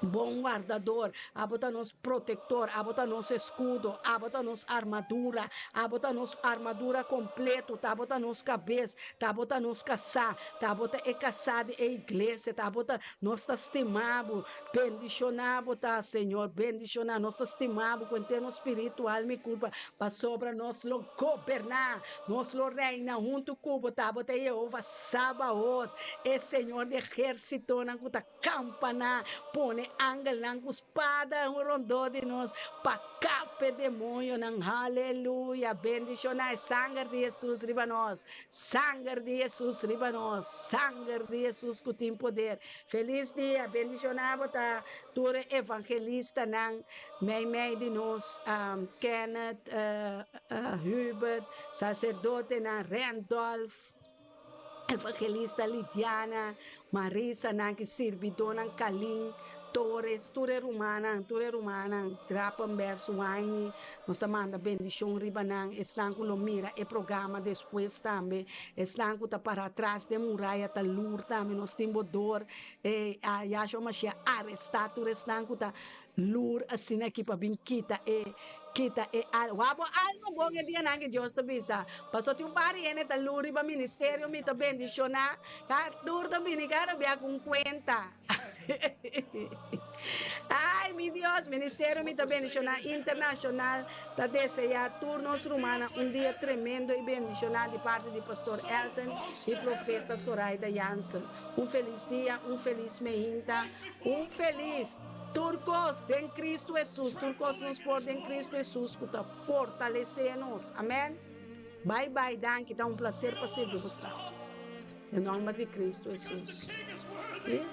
bom guardador, abota nos protetor, abota nos escudo, abota nos armadura completo, abota nos cabeça, abota nos caçar, abota e caçar e igreja, abota nós estimado, bendicionado, tá Senhor, bendicionar, nós estimado com termo espiritual, me culpa, para sobra nós lo governar, nós lo reina junto com o abota Jeová Sabaoth, e Senhor de exército, na cuta campana, pone ángel ng espada ang rondo de nós para cape demônio ng aleluia, bendición na sangue de Jesus riba nós, sangue de Jesus riba nós, sangue de Jesus que tem poder. Feliz dia, bendicionado tá, tu evangelista ng may de nós, Kenneth, Hubert, sacerdote na Randolph, evangelista Lidiana, Marisa, nang servidor ng Kaling, Torres, ture rumana, grapam verso waini, nós manda bendição ribanang, estão com mira e programa depois também, estão com para trás de muralha ta lur também, nós temos dor, a Yahshua Mashiach arrestado, estão com lur assim aqui para bem kita wabo algo bom dia nangi Dios te bisa pasó ti un pari ene ta luri ba ministerio mi ta bendiciona ka dur ta binicara bia con cuenta ai mi Dios ministerio mi ta bendiciona internacional ta desejar turnos rumana un dia tremendo e bendicional de parte de pastor Elton e profeta Soraya Jansen feliz dia, feliz meinta, feliz Turcos em Cristo Jesus, Turcos nos por em Cristo Jesus, que está fortalecendo-nos, amém? Bye bye, Dan, que está prazer para servir você. Em nome de Cristo Jesus. E